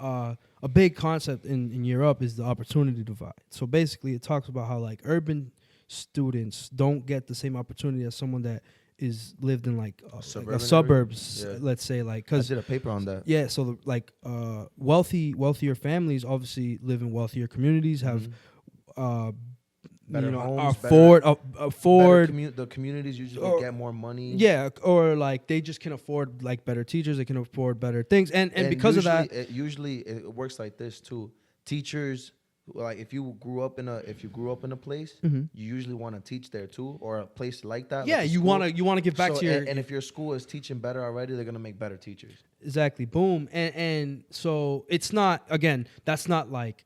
a big concept in Europe is the opportunity divide. So basically, it talks about how like urban students don't get the same opportunity as someone that is lived in like the suburbs, let's say, like, because I did a paper on that. Yeah, so wealthier families obviously live in wealthier communities, have better homes, afford the communities usually get more money. Yeah, or like they just can afford like better teachers, they can afford better things, and because of that, it works like this too. Teachers, like if you grew up in a place, you usually want to teach there too, or a place like that. Yeah, like you want to give back to your. And if your school is teaching better already, they're gonna make better teachers. Exactly. Boom. And so it's not, again, that's not like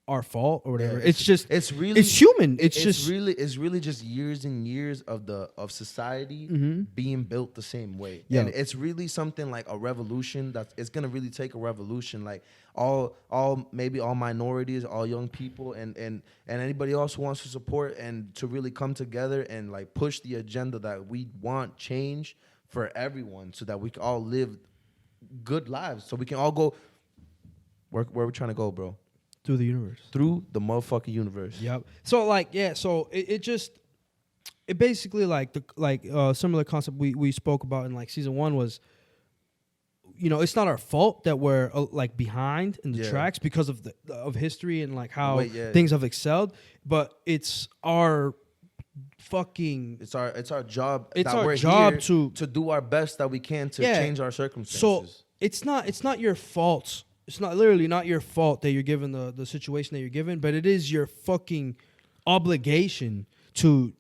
our fault or whatever. Yeah, it's human. It's really just years and years of society being built the same way. Yeah. And it's really something like a revolution it's gonna really take a revolution. Like all minorities, all young people, and anybody else who wants to support and to really come together and like push the agenda that we want change for everyone, so that we can all live good lives, so we can all go where we're trying to go, bro. Through the universe. Through the motherfucking universe. Yep. So like, yeah, so it basically like similar concept we spoke about in like season 1 was, it's not our fault that we're like behind in the tracks because of history and like how things have excelled, but it's our fucking it's our job. It's our job to do our best that we can to change our circumstances. So it's not your fault. It's literally not your fault that you're given the situation that you're given, but it is your fucking obligation to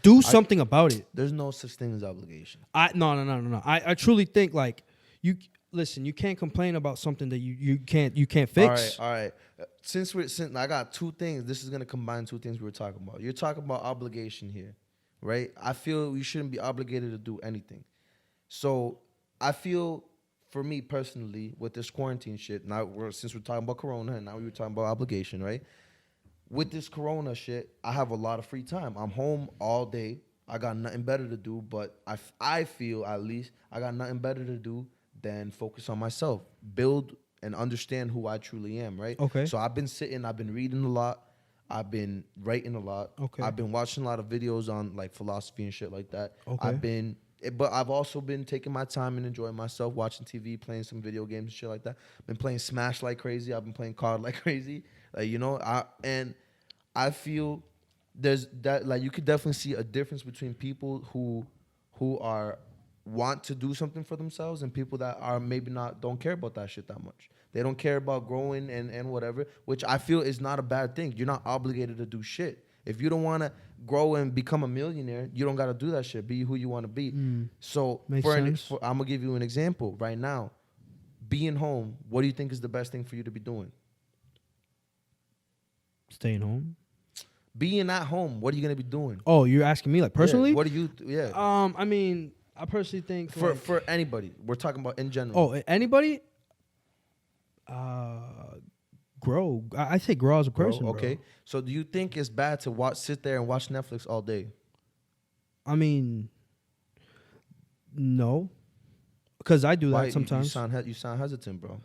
do something about it. There's no such thing as obligation. No. I truly think like listen, you can't complain about something that you can't fix. All right. Since I got two things. This is gonna combine two things we were talking about. You're talking about obligation here, right? I feel you shouldn't be obligated to do anything. So I feel, for me personally, with this quarantine shit. Since we're talking about Corona and now we were talking about obligation, right? With this Corona shit, I have a lot of free time. I'm home all day. I got nothing better to do, but I feel at least I got nothing better to do than focus on myself, build and understand who I truly am, right? Okay. So I've been reading a lot. I've been writing a lot. Okay. I've been watching a lot of videos on like philosophy and shit like that. Okay. But I've also been taking my time and enjoying myself, watching TV, playing some video games and shit like that. Been playing Smash like crazy. I've been playing COD like crazy. I feel there's that, like, you could definitely see a difference between people who are want to do something for themselves and people that are maybe don't care about that shit that much. They don't care about growing and whatever, which I feel is not a bad thing. You're not obligated to do shit. If you don't want to grow and become a millionaire, you don't got to do that shit. Be who you want to be. So Makes sense. I'm going to give you an example right now. Being home, what do you think is the best thing for you to be doing? Staying home. Being at home, what are you going to be doing? Oh, you're asking me like personally? Yeah, what do you, yeah. I mean, I personally think For anybody. We're talking about in general. Oh, anybody? Grow. I say grow as a person. Okay. Bro. So do you think it's bad to sit there and watch Netflix all day? I mean, no, because I do that sometimes. You sound hesitant, bro.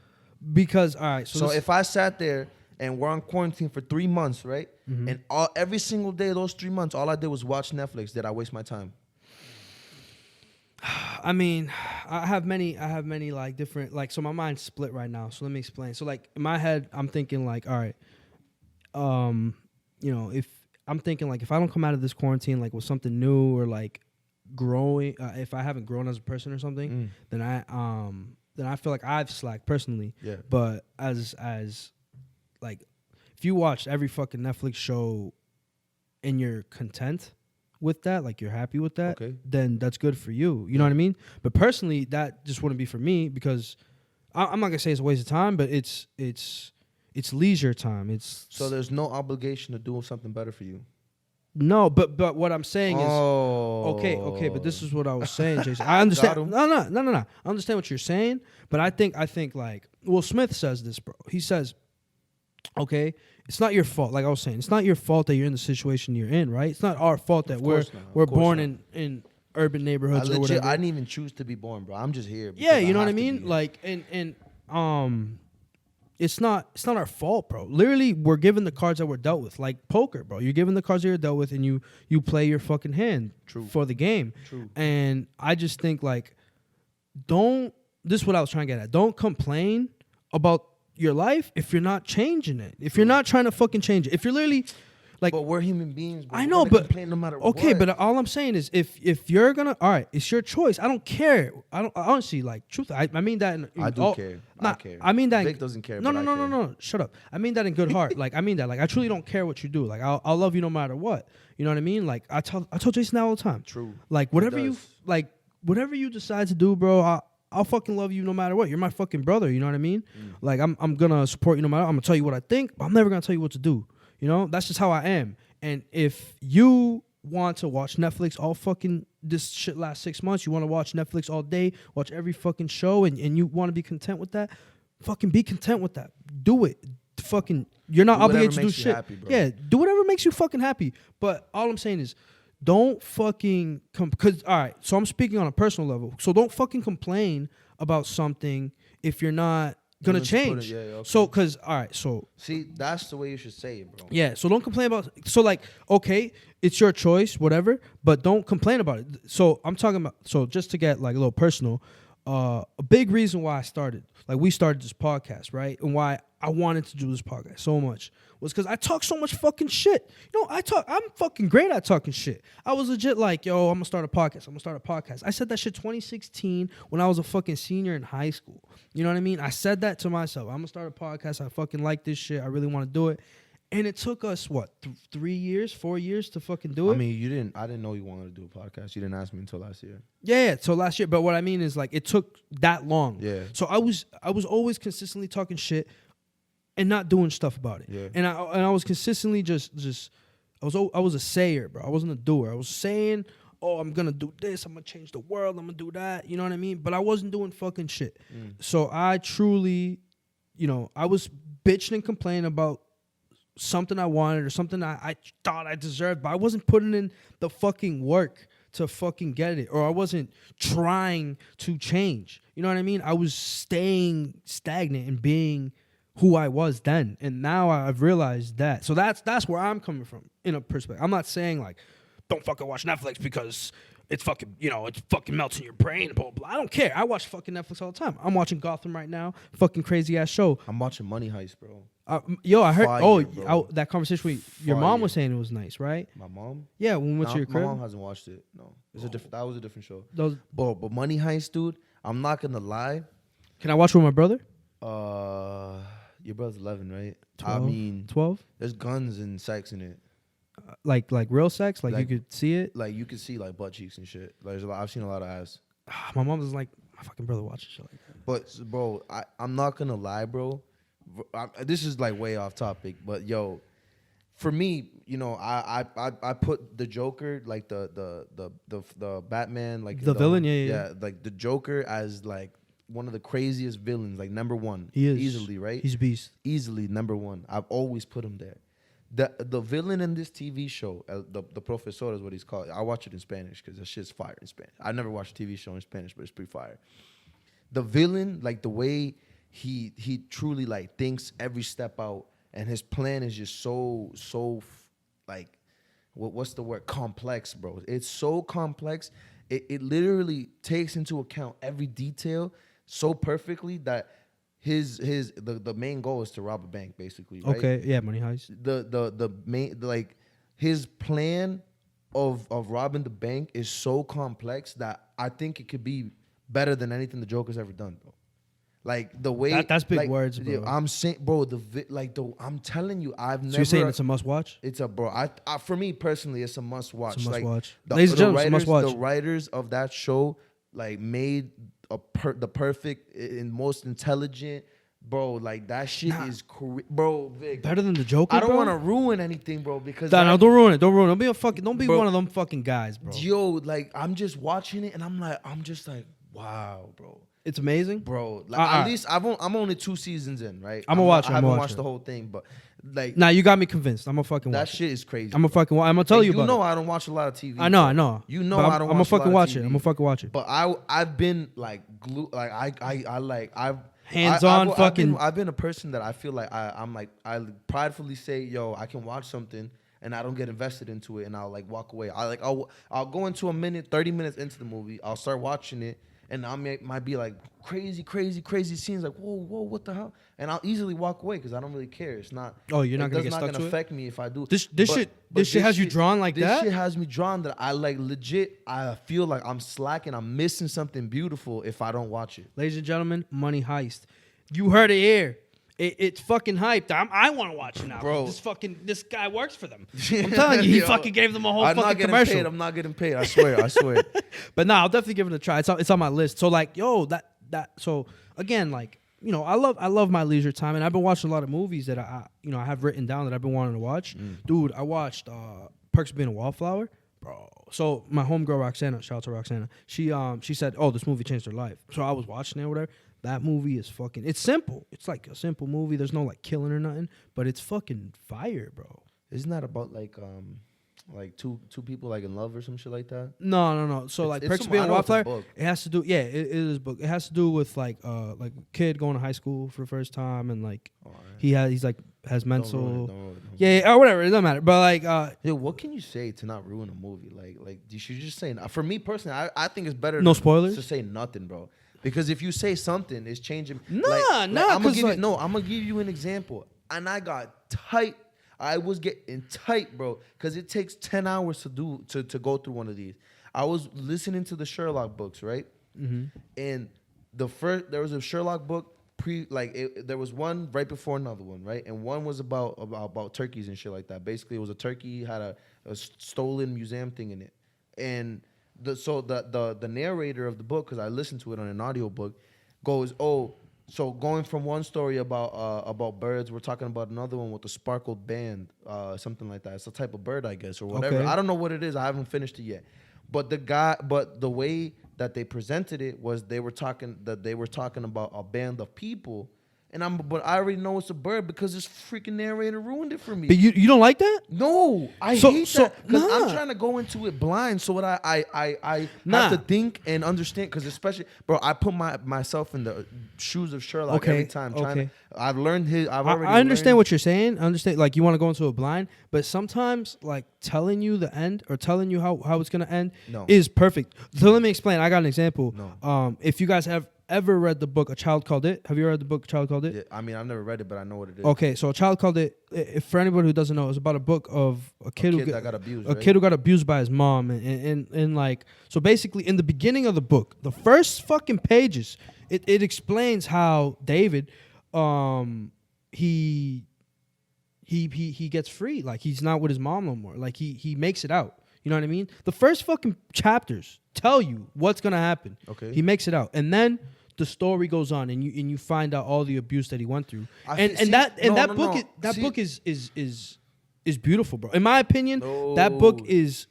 Because all right. So if I sat there and we're on quarantine for 3 months, right? Mm-hmm. And every single day those 3 months, all I did was watch Netflix. Did I waste my time? I mean, I have many like different, like, so my mind's split right now. So let me explain. So like in my head, I'm thinking like, all right, if I'm thinking like, if I don't come out of this quarantine like with something new or like growing, if I haven't grown as a person or something, then I feel like I've slacked personally. Yeah. But as like, if you watched every fucking Netflix show and you're content with that, like you're happy with that, okay, then that's good for you. You know what I mean? But personally, that just wouldn't be for me because I'm not gonna say it's a waste of time, but it's leisure time. So there's no obligation to do something better for you. No, but what I'm saying is okay. But this is what I was saying, Jason. I understand. No. I understand what you're saying, but I think like Will Smith says this, bro. He says, okay, it's not your fault. Like I was saying, it's not your fault that you're in the situation you're in, right? It's not our fault that we're born in urban neighborhoods or whatever. I didn't even choose to be born, bro. I'm just here. Yeah, you know what I mean? Like, and it's not our fault, bro. Literally, we're given the cards that we're dealt with. Like poker, bro. You're given the cards that you're dealt with, and you play your fucking hand for the game. True. And I just think like, this is what I was trying to get at. Don't complain about your life if you're not changing it. If you're not trying to fucking change it. If you're literally like, but we're human beings, bro. I know, but complain no matter okay, what. but all I'm saying is if you're gonna, all right, it's your choice. I don't care. I honestly, like, truth. I mean that. I do care. I care. I mean that. Vic doesn't care. No. Shut up. I mean that in good heart. Like I mean that. Like I truly don't care what you do. Like I'll love you no matter what. You know what I mean? Like I tell Jason that all the time. True. Like whatever you decide to do, bro. I'll fucking love you no matter what. You're my fucking brother. You know what I mean? Like I'm gonna support you no matter. I'm gonna tell you what I think, but I'm never gonna tell you what to do. You know, that's just how I am. And if you want to watch Netflix all fucking this shit last 6 months, you want to watch Netflix all day, watch every fucking show, and you want to be content with that, fucking be content with that. Do it. Fucking, you're not obligated to do shit. Happy, yeah, do whatever makes you fucking happy. But all I'm saying is, don't fucking because all right. So I'm speaking on a personal level. So don't fucking complain about something if you're not gonna change. Okay. So because all right. So see, that's the way you should say it, bro. yeah. So don't complain about. So like, okay, it's your choice, whatever. But don't complain about it. So I'm talking about. So just to get like a little personal, a big reason why we started this podcast, right? And why I wanted to do this podcast so much was because I talk so much fucking shit. You know, I'm fucking great at talking shit. I was legit like, yo, I'm gonna start a podcast. I said that shit 2016 when I was a fucking senior in high school. You know what I mean? I said that to myself. I'm gonna start a podcast. I fucking like this shit. I really want to do it. And it took us what 3 years, 4 years to fucking do it. I mean, I didn't know you wanted to do a podcast. You didn't ask me until last year. Yeah, so last year. But what I mean is like it took that long. Yeah. So I was always consistently talking shit and not doing stuff about it. Yeah. And I was consistently just I was a sayer, bro. I wasn't a doer. I was saying, oh, I'm gonna do this. I'm gonna change the world. I'm gonna do that. You know what I mean? But I wasn't doing fucking shit. So I truly, I was bitching and complaining about something I wanted or something I thought I deserved, but I wasn't putting in the fucking work to fucking get it, or I wasn't trying to change. You know what I mean? I was staying stagnant and being who I was then, and now I've realized that. So that's where I'm coming from in a perspective. I'm not saying like, don't fucking watch Netflix because it's fucking, it fucking melts in your brain. Blah, blah. I don't care. I watch fucking Netflix all the time. I'm watching Gotham right now. Fucking crazy ass show. I'm watching Money Heist, bro. I heard. Fire, That conversation with your mom was saying it was nice, right? My mom? Yeah, when we went to your crib. My mom hasn't watched it. No, it's a different. That was a different show. Those, But Money Heist, dude. I'm not gonna lie. can I watch it with my brother? Your brother's 11, right? 12? I mean, 12. there's guns and sex in it. Like real sex, like you Like- could see it. Like you can see like butt cheeks and shit. Like I've seen a lot of ass. My mom was like, my fucking brother watches shit like that. But bro, I'm not gonna lie, bro. This is like way off topic, but yo, for me, I put the Joker, like the Batman, like The villain, yeah. like the Joker as like one of the craziest villains, like number one. He is easily, right? He's a beast. Easily number one. I've always put him there. The villain in this TV show, the Professor is what he's called. I watch it in Spanish because that shit's fire in Spanish. I never watched a TV show in Spanish, but it's pretty fire. The villain, like the way he truly like thinks every step out, and his plan is just so like what's the word? Complex, bro. It's so complex. It literally takes into account every detail so perfectly that the main goal is to rob a bank, basically. Right? Okay, yeah, Money Heist. The main like his plan of robbing the bank is so complex that I think it could be better than anything the Joker's ever done, bro. Like the way That's big like, words, bro. I'm saying, bro, I'm telling you, I've never. So you're saying it's a must watch? It's a bro. I for me personally, it's a must watch. It's a must like, watch. The, Ladies and the gentlemen, it's a writers, must watch. the writers of that show like made the perfect and most intelligent. Bro, like that shit is bro, Vic. Better than the Joker. I don't bro? want to ruin anything, bro, because No, don't ruin it. Don't ruin it. Don't be Bro. one of them fucking guys, bro. yo, like I'm just watching it and I'm just like, wow, bro. It's amazing, Bro, like, at least I'm only 2 seasons in, right? I'ma watch it, I I'ma haven't watch watched it. the whole thing, but like Nah, you got me convinced. I'm gonna fucking that watch it. shit is crazy. I'm gonna tell you you about know it. I don't watch a lot of TV. I know. You know But I don't I'm gonna watch a lot fucking of watch TV. it. I'm gonna fucking watch it. But I've been like glue, like I like I've Hands-on fucking- I've been a person that I feel like I'm like I pridefully say, yo, I can watch something and I don't get invested into it and I'll like walk away. I'll go into a minute, 30 minutes into the movie. I'll start watching it and I might be like crazy scenes like whoa, what the hell? And I'll easily walk away because I don't really care. It's not. Oh, you're not gonna get It's not stuck gonna to it? affect me if I do. This But shit has you drawn like this that? shit has me drawn that I like legit. I feel like I'm slacking. I'm missing something beautiful if I don't watch it. Ladies and gentlemen, Money Heist. You heard it here. It's fucking hyped. I want to watch it now, Bro. This guy works for them. I'm telling you, he Yo, fucking gave them a whole I'm not fucking getting commercial. paid. I'm not getting paid. I swear. But nah, I'll definitely give it a try. It's on my list. So like, yo, that so again, like, I love my leisure time, and I've been watching a lot of movies that I have written down that I've been wanting to watch. Dude, I watched Perks of Being a Wallflower, bro. So my homegirl Roxana, shout out to Roxana, she said, oh, this movie changed her life. So I was watching it or whatever. That movie is fucking. It's simple. It's like a simple movie. There's no like killing or nothing, but it's fucking fire, bro. Isn't that about like two people like in love or some shit like that? No. So like it's Perks of some- Being I a know it's a Wallflower, book. it has to do. Yeah, it is a book. It has to do with like a kid going to high school for the first time, and like he's like has mental. Don't ruin it. Yeah, or whatever. It doesn't matter. But like, Yo, what can you say to not ruin a movie? Like you should just say. For me personally, I think it's better. No spoilers? To say nothing, bro. Because if you say something, it's changing. Nah, I'm gonna 'cause, give like- I'm gonna give you an example. And I got tight. I was getting tight, bro. Because it takes 10 hours to go through one of these. I was listening to the Sherlock books, right? Mm-hmm. And there was a Sherlock book. there was one right before another one, right? And one was about turkeys and shit like that. Basically, it was a turkey had a stolen museum thing in it, and the narrator of the book, because I listened to it on an audiobook, goes, oh, so going from one story about birds, we're talking about another one with a sparkled band, something like that. It's a type of bird, I guess, or whatever. Okay. I don't know what it is. I haven't finished it yet. But the way that they presented it was they were talking about a band of people. But I already know it's a bird because this freaking narrator ruined it for me. But you don't like that? No, I hate that because I'm trying to go into it blind. So what I have to think and understand, because especially, bro, I put myself in the shoes of Sherlock every time. I've already. I understand what you're saying. I understand, like, you want to go into it blind, but sometimes, like, telling you the end or telling you how it's gonna end is perfect. So let me explain. I got an example. No. If you guys have ever read the book A Child Called It? Have you ever read the book A Child Called It? Yeah, I mean, I've never read it, but I know what it is. Okay, so A Child Called It, if for anybody who doesn't know, it's about a book of a kid that got abused, a kid who got abused by his mom, and like, so basically in the beginning of the book, the first fucking pages, it explains how David, he gets free, like he's not with his mom no more, like he makes it out. You know what I mean? The first fucking chapters tell you what's gonna happen. Okay. He makes it out, and then the story goes on, and you find out all the abuse that he went through. That book is beautiful, bro. In my opinion, that book is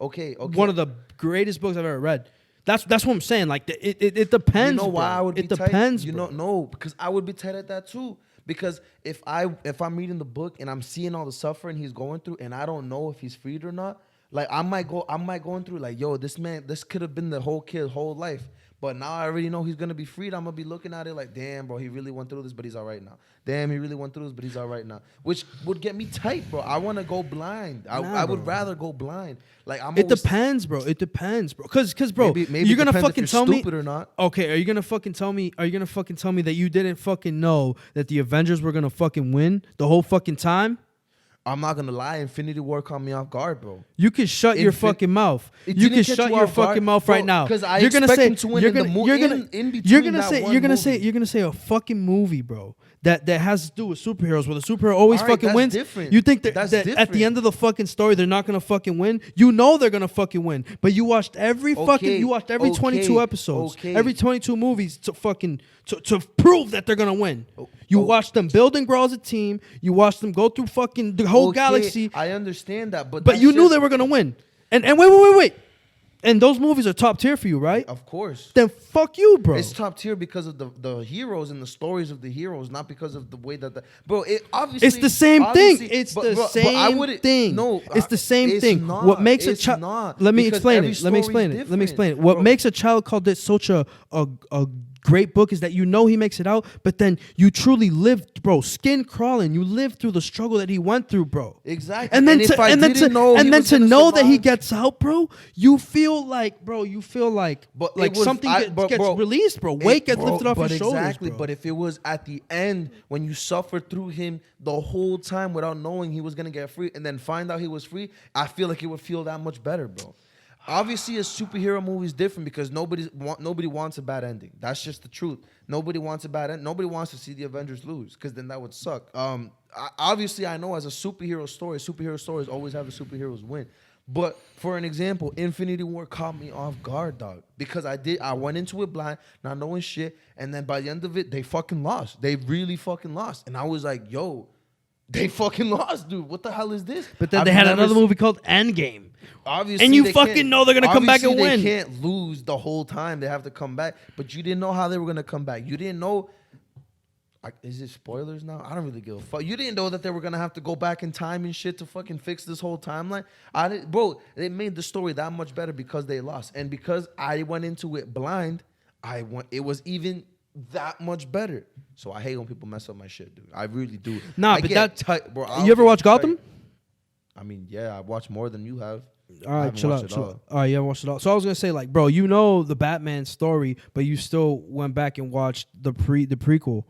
okay. one of the greatest books I've ever read. That's what I'm saying. Like it depends. You know why I would be tight? Depends. No, because I would be tight at that too. Because if I'm reading the book and I'm seeing all the suffering he's going through, and I don't know if he's freed or not, like I might going through like, yo, this could have been the whole kid's whole life. But now I already know he's going to be freed. I'm going to be looking at it like, damn, bro, he really went through this, but he's all right now. Damn, he really went through this, but he's all right now. Which would get me tight, bro. I want to go blind. I would rather go blind. Like It depends, bro. Because, bro, maybe you're going to fucking tell me. Stupid or not. Okay, are you going to fucking tell me that you didn't fucking know that the Avengers were going to fucking win the whole fucking time? I'm not gonna lie, Infinity War caught me off guard, bro. You can shut your fucking mouth. You can shut your fucking mouth right now. Because I expect him to win in between you're gonna say a fucking movie, bro, that has to do with superheroes, where the superhero always fucking wins. Different. You think that at the end of the fucking story they're not gonna fucking win? You know they're gonna fucking win, but you watched every 22 episodes, every 22 movies to prove that they're gonna win. You watch them build and grow as a team. You watch them go through fucking the whole galaxy. I understand that, but you knew they were gonna win. And wait. And those movies are top tier for you, right? Of course. Then fuck you, bro. It's top tier because of the heroes and the stories of the heroes, not because of the way that bro. It's the same thing. It's the same thing. No, it's the same thing. Not, what makes a child? Let me explain it. What makes A Child Called It such a great book is that you know he makes it out, but then you truly lived, bro, skin crawling. You lived through the struggle that he went through, bro. Exactly. And then to know that he gets out, bro, you feel like something gets released, bro. Weight gets lifted off your shoulders. Exactly. Bro. But if it was at the end when you suffered through him the whole time without knowing he was gonna get free, and then find out he was free, I feel like it would feel that much better, bro. Obviously, a superhero movie is different because nobody wants a bad ending. That's just the truth. Nobody wants a bad end. Nobody wants to see the Avengers lose because then that would suck. Obviously, I know as a superhero stories always have the superheroes win. But for an example, Infinity War caught me off guard, dog, because I went into it blind, not knowing shit, and then by the end of it, they fucking lost. They really fucking lost, and I was like, yo. They fucking lost, dude. What the hell is this? But then they had another movie called Endgame. Obviously, and you fucking know they're going to come back and win. They can't lose the whole time. They have to come back. But you didn't know how they were going to come back. You didn't know. Is it spoilers now? I don't really give a fuck. You didn't know that they were going to have to go back in time and shit to fucking fix this whole timeline. Bro, they made the story that much better because they lost. And because I went into it blind, it was even that much better. So I hate when people mess up my shit, dude. I really do. Nah, but that tight, bro. You ever watch Gotham? I mean, yeah, I've watched more than you have. All right, chill out. All right, you haven't watched it all. So I was gonna say, like, bro, you know the Batman story, but you still went back and watched the prequel.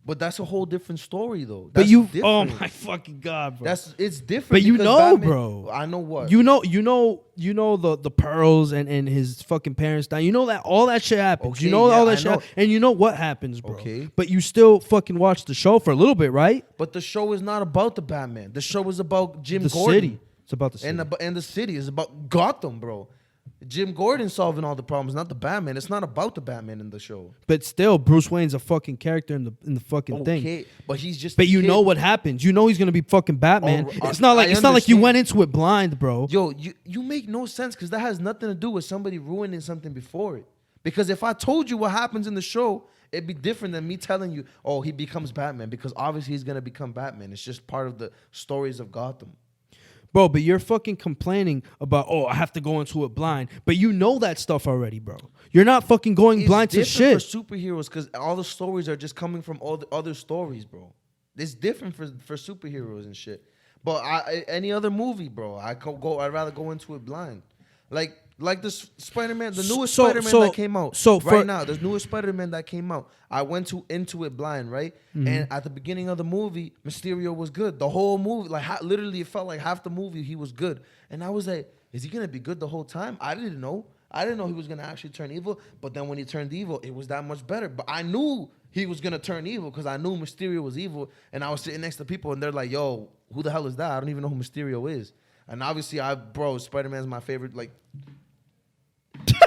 But that's a whole different story, though. But That's oh different. my fucking God, bro. It's different. But you because know, Batman, bro. I know what. You know the pearls and his fucking parents die. You know that all that shit happens. Okay, you know yeah, all that I shit, know. and you know what happens, bro. Okay. But you still fucking watch the show for a little bit, right? But the show is not about the Batman. The show is about Jim The Gordon. city. It's about the city. And the city is about Gotham, bro. Jim Gordon solving all the problems, not the Batman. It's not about the Batman in the show. But still, Bruce Wayne's a fucking character in the fucking thing. Okay, but he's just. But a you kid. know what happens. You know he's gonna be fucking Batman. Oh, it's not like I it's not like you understand. went into it blind, bro. Yo, you make no sense because that has nothing to do with somebody ruining something before it. Because if I told you what happens in the show, it'd be different than me telling you, oh, he becomes Batman. Because obviously he's gonna become Batman. It's just part of the stories of Gotham. Bro, but you're fucking complaining about, oh, I have to go into it blind. But you know that stuff already, bro. You're not fucking going blind to shit. It's different for superheroes because all the stories are just coming from all the other stories, bro. It's different for superheroes and shit. But any other movie, bro, I'd rather go into it blind. Like this Spider-Man, the newest Spider-Man that came out. Now, the newest Spider-Man that came out. I went into it blind, right? Mm-hmm. And at the beginning of the movie, Mysterio was good. The whole movie, literally, it felt like half the movie he was good. And I was like, is he gonna be good the whole time? I didn't know. I didn't know he was gonna actually turn evil. But then when he turned evil, it was that much better. But I knew he was gonna turn evil because I knew Mysterio was evil. And I was sitting next to people, and they're like, "Yo, who the hell is that? I don't even know who Mysterio is." And obviously, Spider-Man's my favorite.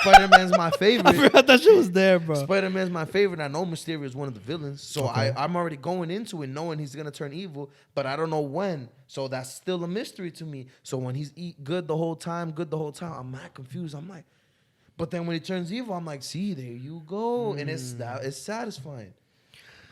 Spider-Man's my favorite. I forgot that shit was there, bro. Spider-Man's my favorite. I know Mysterio is one of the villains, so Okay. I'm already going into it knowing he's gonna turn evil, but I don't know when. So that's still a mystery to me. So when he's good the whole time, I'm not confused. I'm like, but then when he turns evil, I'm like, see, there you go, and it's satisfying.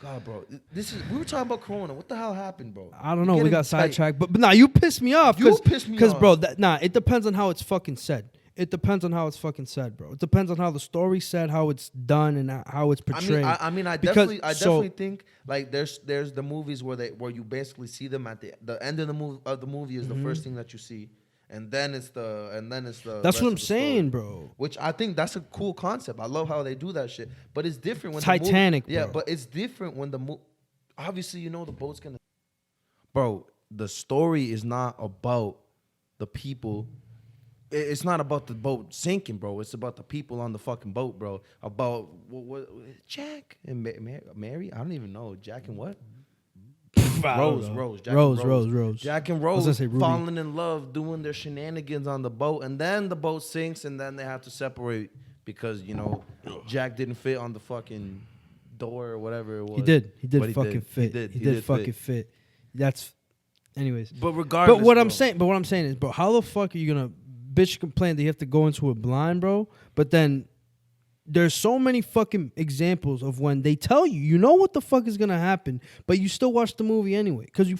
God, bro, we were talking about Corona. What the hell happened, bro? I don't know. We Getting got tight. sidetracked. But nah, you pissed me off. You pissed me off. Bro, it depends on how it's fucking said. It depends on how it's fucking said, bro. It depends on how the story's said, how it's done, and how it's portrayed. I definitely think like there's the movies where you basically see them at the end of the movie is the first thing that you see, and then it's the That's rest what of I'm the saying, story. bro. Which I think that's a cool concept. I love how they do that shit, but it's different when Titanic, the movie, yeah, bro. but it's different when obviously you know the boat's gonna. Bro, the story is not about the people. It's not about the boat sinking, bro. It's about the people on the fucking boat, bro. About what Jack and Mary? I don't even know. Jack and what? Rose. I Jack and was Rose gonna say Ruby. falling in love, doing their shenanigans on the boat, and then the boat sinks, and then they have to separate because Jack didn't fit on the fucking door or whatever it was. He did But fucking fit. He did fucking fit. That's, anyways. But regardless, But what I'm saying is, bro, how the fuck are you gonna bitch complain that you have to go into it blind, bro? But then there's so many fucking examples of when they tell you, you know what the fuck is gonna happen, but you still watch the movie anyway because you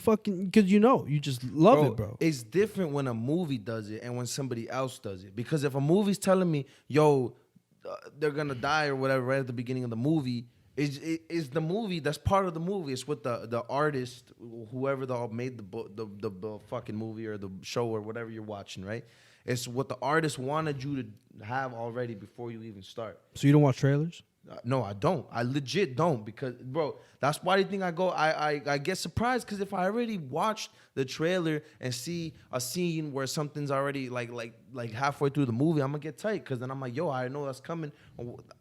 just love it, bro. It's different when a movie does it and when somebody else does it. Because if a movie's telling me, yo, they're gonna die or whatever right at the beginning of the movie, is the movie that's part of the movie. It's with the artist, whoever made the fucking movie or the show or whatever you're watching, right? It's what the artist wanted you to have already before you even start. So you don't watch trailers? No, I don't. I legit don't because, bro, that's why you think I go. I get surprised because if I already watched the trailer and see a scene where something's already like halfway through the movie, I'm gonna get tight because then I'm like, yo, I know that's coming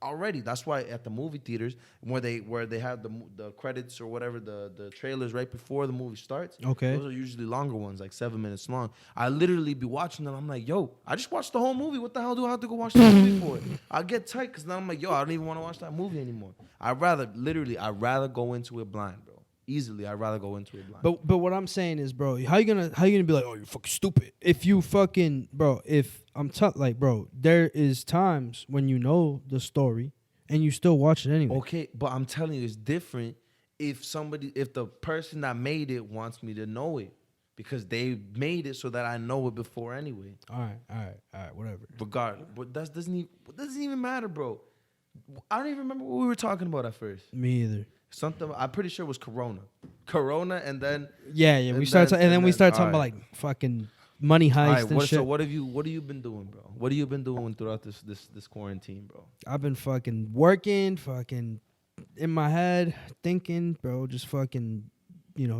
already. That's why at the movie theaters where they have the credits or whatever the trailers right before the movie starts. Okay, those are usually longer ones, like 7 minutes long. I literally be watching them. I'm like, yo, I just watched the whole movie. What the hell do I have to go watch the movie for? I get tight because then I'm like, yo, I don't even want to watch that movie anymore. I'd rather go into it blind, bro. Easily, I'd rather go into it blind. But what I'm saying is, bro, how you gonna be like, oh, you're fucking stupid? If you fucking, bro, bro, there is times when you know the story and you still watch it anyway. Okay, but I'm telling you, it's different if the person that made it wants me to know it because they made it so that I know it before anyway. All right, whatever. Regardless, but that doesn't even matter, bro. I don't even remember what we were talking about at first. Me either. Something I'm pretty sure was Corona, and then we started talking about like fucking money heist and shit. So what have you been doing, bro? What have you been doing throughout this quarantine, bro? I've been fucking working, fucking in my head thinking, bro, just fucking,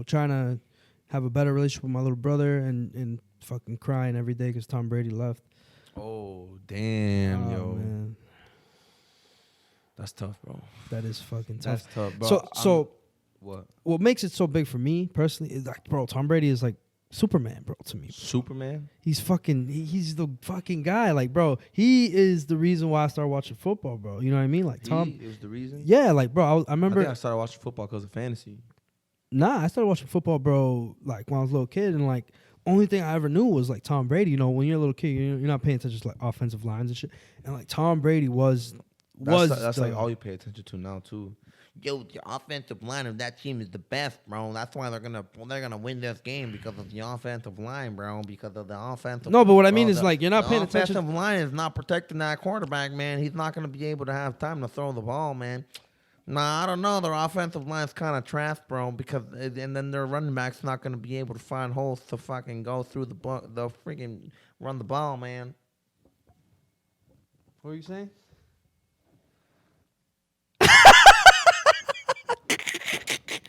trying to have a better relationship with my little brother and fucking crying every day because Tom Brady left. Oh, damn, yo. Man. That's tough, bro. That is fucking tough. That's tough, bro. So what makes it so big for me personally is like, bro, Tom Brady is like Superman, bro, to me. Superman? He's fucking, he's the fucking guy. Like, bro, he is the reason why I started watching football, bro. You know what I mean? Like, Tom. He is the reason? Yeah, like, bro, I remember. I think I started watching football because of fantasy. Nah, I started watching football, bro, like when I was a little kid, and like only thing I ever knew was like Tom Brady. You know, when you're a little kid, you're not paying attention to like offensive lines and shit. And like Tom Brady was That's like all you pay attention to now too. Yo, the offensive line of that team is the best, bro. That's why they're gonna win this game because of the offensive line, bro. Because of the offensive. No, but what I mean is like you're not paying The attention. offensive line is not protecting that quarterback, man. He's not gonna be able to have time to throw the ball, man. Nah, I don't know. Their offensive line's kind of trash, bro. And then their running back's not gonna be able to find holes to fucking go through the freaking run the ball, man. What were you saying?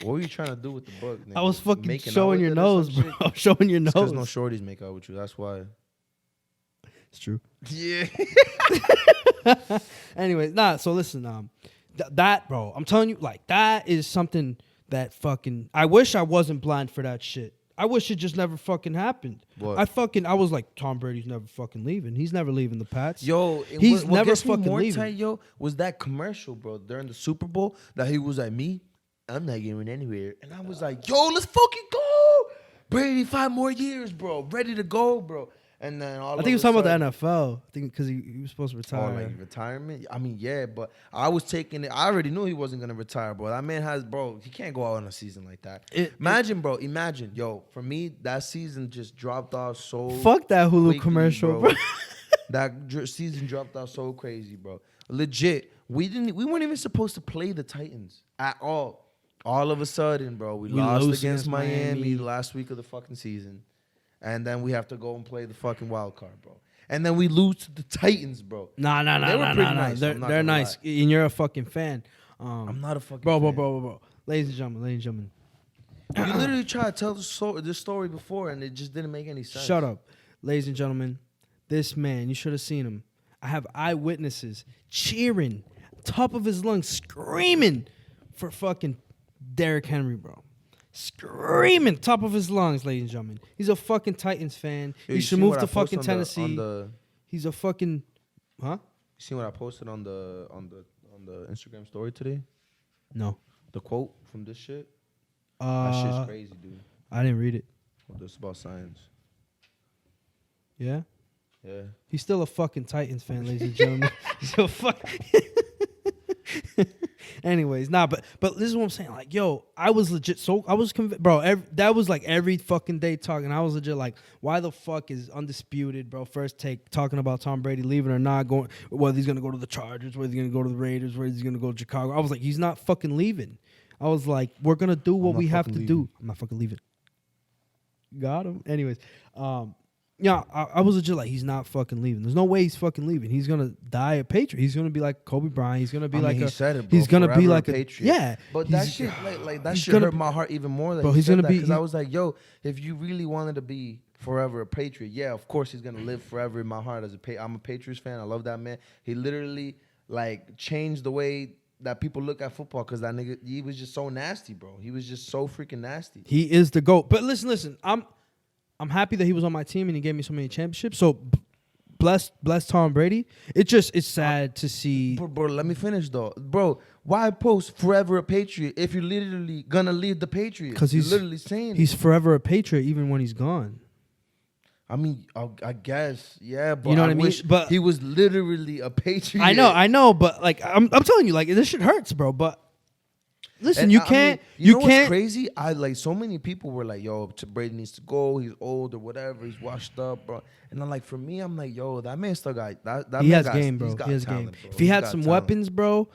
What were you trying to do with the book? Nigga? I was fucking Making out showing with your it or nose, some bro. shit? I was showing your Because nose. no shorties make out with you. That's why. It's true. Yeah. Anyways, so listen, that, bro, I'm telling you, like, that is something that fucking, I wish I wasn't blind for that shit. I wish it just never fucking happened. What? I was like, Tom Brady's never fucking leaving. He's never leaving the Pats. Yo, he's what never gets me fucking more leaving. tight, yo, was that commercial, bro, during the Super Bowl that he was like, me, I'm not going anywhere. And I was like, yo, let's fucking go. Brady, 5 more years, bro. Ready to go, bro. And then I think he was talking about the NFL. I think because he was supposed to retire. Oh, like retirement? I mean, yeah, but I was taking it. I already knew he wasn't going to retire, bro. That man he can't go out on a season like that. Imagine, yo, for me, that season just dropped off so fuck that Hulu quickly, commercial, bro. That season dropped out so crazy, bro. Legit. We weren't even supposed to play the Titans at all. All of a sudden, bro, we lost against Miami last week of the fucking season. And then we have to go and play the fucking wild card, bro. And then we lose to the Titans, bro. Nah. They were pretty nice. They're nice, and you're a fucking fan. I'm not a fucking bro, fan. bro. Ladies and gentlemen. You literally tried to tell this story before, and it just didn't make any sense. Shut up. Ladies and gentlemen, this man, you should have seen him. I have eyewitnesses cheering, top of his lungs, screaming for fucking Derrick Henry, bro. Screaming top of his lungs, ladies and gentlemen. He's a fucking Titans fan. Yo, he should move to fucking Tennessee. He's a fucking, huh? You seen what I posted on the Instagram story today? No. The quote from this shit. That shit's crazy, dude. I didn't read it. Well, this is about science. Yeah. Yeah. He's still a fucking Titans fan, ladies and gentlemen. So fuck. Anyways, but this is what I'm saying. Like, yo, I was legit I was convinced, bro. That was like every fucking day talking. I was legit like, why the fuck is Undisputed, bro? First take talking about Tom Brady leaving or not going, whether he's gonna go to the Chargers, whether he's gonna go to the Raiders, whether he's gonna go to Chicago. I was like, he's not fucking leaving. I was like, we're gonna do what we have to do. I'm not fucking leaving. Got him. Anyways, yeah, I was legit like, he's not fucking leaving. There's no way he's fucking leaving. He's gonna die a Patriot. He's gonna be like Kobe Bryant. He's gonna be he said it, bro. He's gonna be like a Patriot. Yeah, but that shit, like that shit hurt my heart even more. That bro, he's gonna be because I was like, yo, if you really wanted to be forever a Patriot, yeah, of course he's gonna live forever in my heart as I'm a Patriots fan. I love that man. He literally like changed the way that people look at football because that nigga, he was just so nasty, bro. He was just so freaking nasty. He is the GOAT. But listen, I'm happy that he was on my team and he gave me so many championships. So bless Tom Brady. It's sad to see. Bro, let me finish though. Bro, why post forever a Patriot if you're literally gonna leave the Patriots? Because he's literally saying he's forever a Patriot even when he's gone. I mean, I guess, yeah, but you know what I mean? Wish but he was literally a Patriot. I know, but like I'm telling you, like this shit hurts, bro. But listen, you can't. You know what's crazy? So many people were like, "Yo, Brady needs to go. He's old or whatever. He's washed up, bro." And I'm like, for me, I'm like, "Yo, that man still got that." He man has got, game, bro. He's got He has talent, game. bro. If he had some weapons, bro,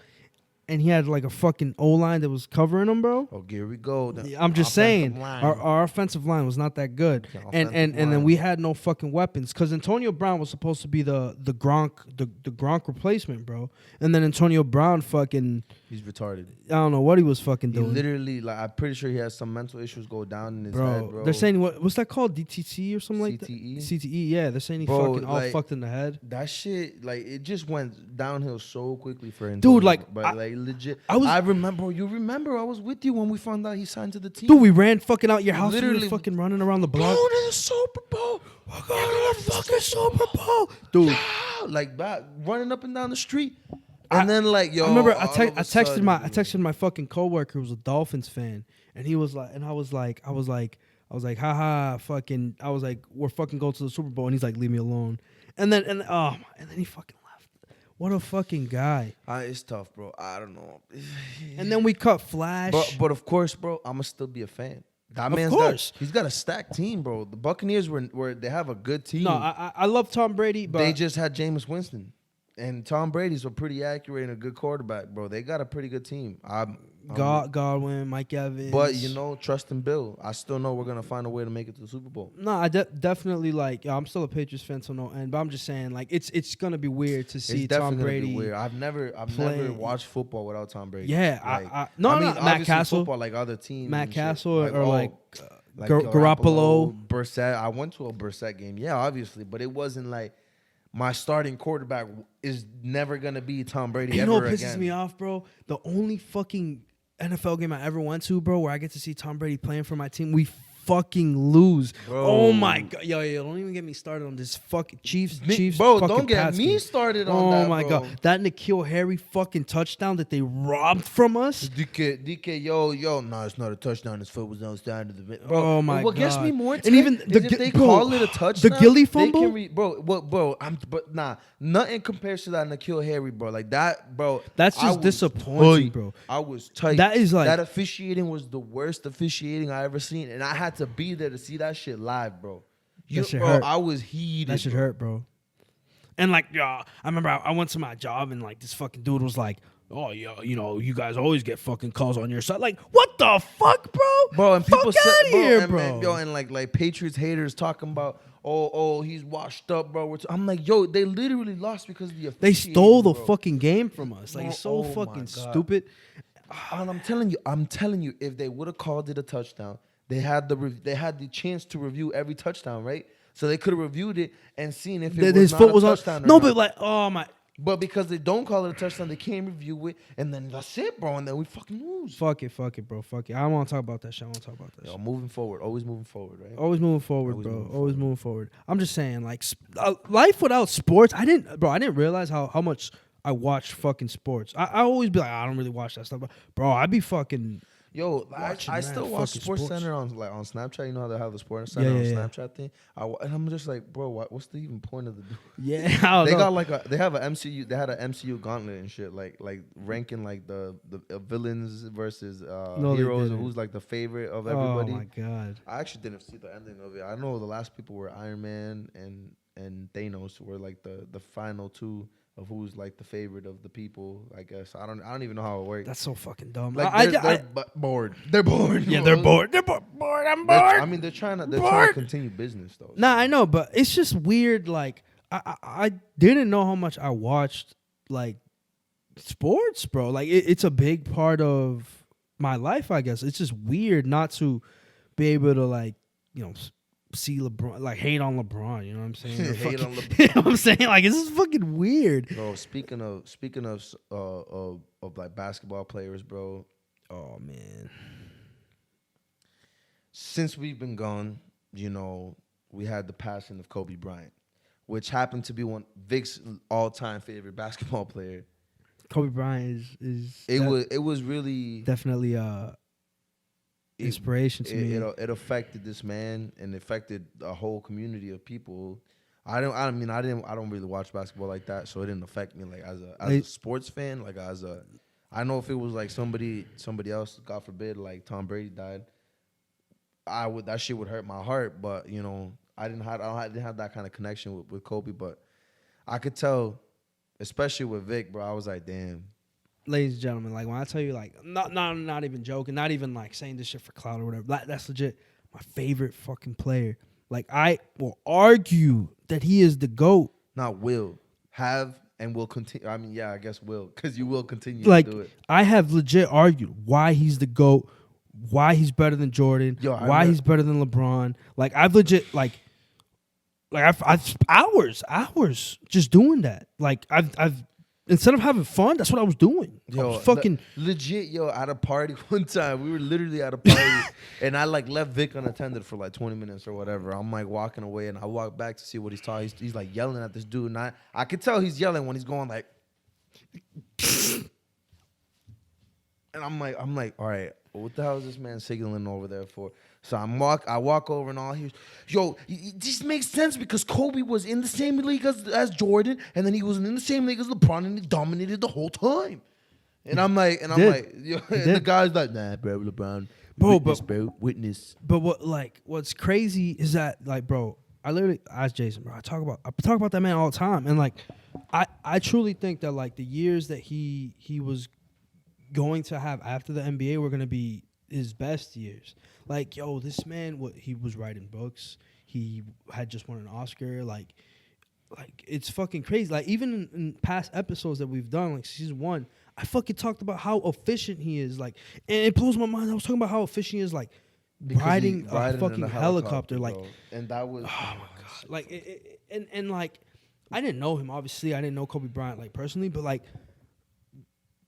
and he had like a fucking O-line that was covering him, bro. Oh, here we go. I'm just saying, line. our offensive line was not that good, Yeah, and offensive then line. we had no fucking weapons because Antonio Brown was supposed to be the Gronk replacement, bro, and then Antonio Brown fucking He's retarded. I don't know what he was fucking He doing, literally, like, I'm pretty sure he has some mental issues go down in his bro. head, bro. They're saying what's that called, DTC or something like that? CTE? CTE, yeah. They're saying he Bro, fucking all like, fucked in the head. That shit, like, it just went downhill so quickly for him. Dude, like, but like legit. I remember. You remember? I was with you when we found out he signed to the team. Dude, we ran fucking out your house. We Literally- were fucking running around the block. Going to the Super Bowl. We're going to the fucking Super Bowl, dude. Like back, running up and down the street, and then like, yo. I remember I all of a texted sudden- my fucking coworker who was a Dolphins fan, and he was like, and I was like, haha, fucking, I was like, we're fucking going to the Super Bowl, and he's like, leave me alone, and then he fucking left. What a fucking guy. It's tough, bro. I don't know. And then we cut Flash. But of course, bro, I'ma still be a fan. That Of man's course. he's got a stacked team, bro. The Buccaneers were they have a good team. no, I love Tom Brady, but They just had Jameis Winston, and Tom Brady's a pretty accurate and a good quarterback, bro. They got a pretty good team. Godwin, Mike Evans. But you know, trust in Bill. I still know we're gonna find a way to make it to the Super Bowl. No, I definitely like. I'm still a Patriots fan, so no end. But I'm just saying, like, it's gonna be weird to see It's definitely Tom gonna Brady. be weird. I've never play- watched football without Tom Brady. Yeah, Like, Matt obviously Castle, football, like other teams. Matt and shit. Castle, or like like Garoppolo. Brissett. I went to a Brissett game. Yeah, obviously, but it wasn't like my starting quarterback is never gonna be Tom Brady You ever know what pisses again. me off, bro? The only fucking NFL game I ever went to, bro, where I get to see Tom Brady playing for my team, we fucking lose. Bro. Oh my god, yo, don't even get me started on this fucking Chiefs. Bro, fucking don't get Pats me game. started on Oh that. my bro. god, that N'Keal Harry fucking touchdown that they robbed from us. DK, yo, no, it's not a touchdown. His foot was outside of the bro. Oh my What gets God. me more And tight even is if they call it a touchdown. the Gilly they fumble? can bro, nothing compares to that N'Keal Harry, bro. Like that, bro. That's I just was disappointing, tight. bro. I was tight. That is like- that officiating was the worst officiating I ever seen, and I had to be there to see that shit live, bro. That shit bro, hurt. I was heated. That should bro. hurt, bro. And like, I remember I went to my job and like this fucking dude was like, "Oh yeah, you know, you guys always get fucking calls on your side." Like, what the fuck, bro? Bro, and people fuck say, outta here, and, bro. man, yo, and like Patriots haters talking about, oh, he's washed up, bro. I'm like, yo, they literally lost because of the They officiating, stole the bro. fucking game from us. Like, Bro, it's so oh my fucking God. stupid. And I'm telling you, if they would have called it a touchdown, they had the chance to review every touchdown, right? So they could have reviewed it and seen if it His was foot not was a on. touchdown. No, or but not. like, oh my, But because they don't call it a touchdown, they can't review it, and then that's it, bro. And then we fucking lose. fuck it, bro, fuck it. I don't want to talk about that shit. I want to talk about that Yo, shit. moving forward, always moving forward, right? Always moving forward, Always bro. moving Always moving forward. I'm just saying, like, life without sports. I didn't realize how much I watched fucking sports. I always be like, I don't really watch that stuff, but bro, I'd be fucking. Yo, Watching I mad still watch fucking Sports sports. Center on Snapchat. You know how they have the Sports Center on yeah. Snapchat thing. And I'm just like, bro, what's the even point of the? Yeah, I don't They know. got like they have an MCU. They had an MCU gauntlet and shit, like ranking like the villains versus No, they heroes and didn't. who's like the favorite of everybody. Oh my god. I actually didn't see the ending of it. I know the last people were Iron Man and Thanos were like the final two of who's like the favorite of the people. I guess I don't even know how it works. That's so fucking dumb. Like they're bored. They're bored. yeah, bro. they're bored. They're bored. I'm bored. I mean, they're trying to continue business though. Nah, I know, but it's just weird. Like, I didn't know how much I watched like sports, bro. Like, it's a big part of my life. I guess it's just weird not to be able to like, you know, see LeBron, like hate on LeBron. You know what I'm saying? Or Hate on fucking- you know what I'm saying? Like, this is fucking weird. Bro, speaking of like basketball players, bro. Oh man. Since we've been gone, you know, we had the passing of Kobe Bryant, which happened to be one Vic's all-time favorite basketball player. Kobe Bryant is It was really definitely inspiration to me. It affected this man and affected a whole community of people. I don't really watch basketball like that, so it didn't affect me like as a sports fan. Like I know if it was like somebody else, God forbid, like Tom Brady died, that shit would hurt my heart. But you know, I didn't have that kind of connection with Kobe. But I could tell, especially with Vic, bro. I was like, damn. ladies and gentlemen, like when I tell you, like not even joking, not even like saying this shit for clout or whatever. That's legit. My favorite fucking player. Like I will argue that he is the GOAT. Not will, have, and will continue. I mean, yeah, I guess will, because you will continue Like to do it. I have legit argued why he's the GOAT, why he's better than Jordan, Yo, I why remember- he's better than LeBron. Like I've legit like I've hours just doing that. Like I've instead of having fun, that's what I was doing. I was fucking legit, yo, at a party one time. We were literally at a party, and I like left Vic unattended for like 20 minutes or whatever. I'm like walking away, and I walk back to see what he's talking. He's like yelling at this dude, and I could tell he's yelling when he's going like, and I'm like, all right, what the hell is this man signaling over there for? So I walk over and all here's, yo, this makes sense because Kobe was in the same league as Jordan, and then he was in the same league as LeBron, and he dominated the whole time. And I'm like, yo, and the guy's like, nah, bro, LeBron, Bro, witness. But what's crazy is that like, bro, I literally asked Jason, bro. I talk about that man all the time, and like, I truly think that like the years that he was going to have after the NBA were gonna be his best years. Like, yo, this man, he was writing books. He had just won an Oscar. Like it's fucking crazy. Like even in past episodes that we've done, like season 1, I fucking talked about how efficient he is. Like, and it blows my mind. I was talking about how efficient he is. Like riding a fucking helicopter. Like, and that was oh my god. Like and like I didn't know him. Obviously, I didn't know Kobe Bryant like personally, but like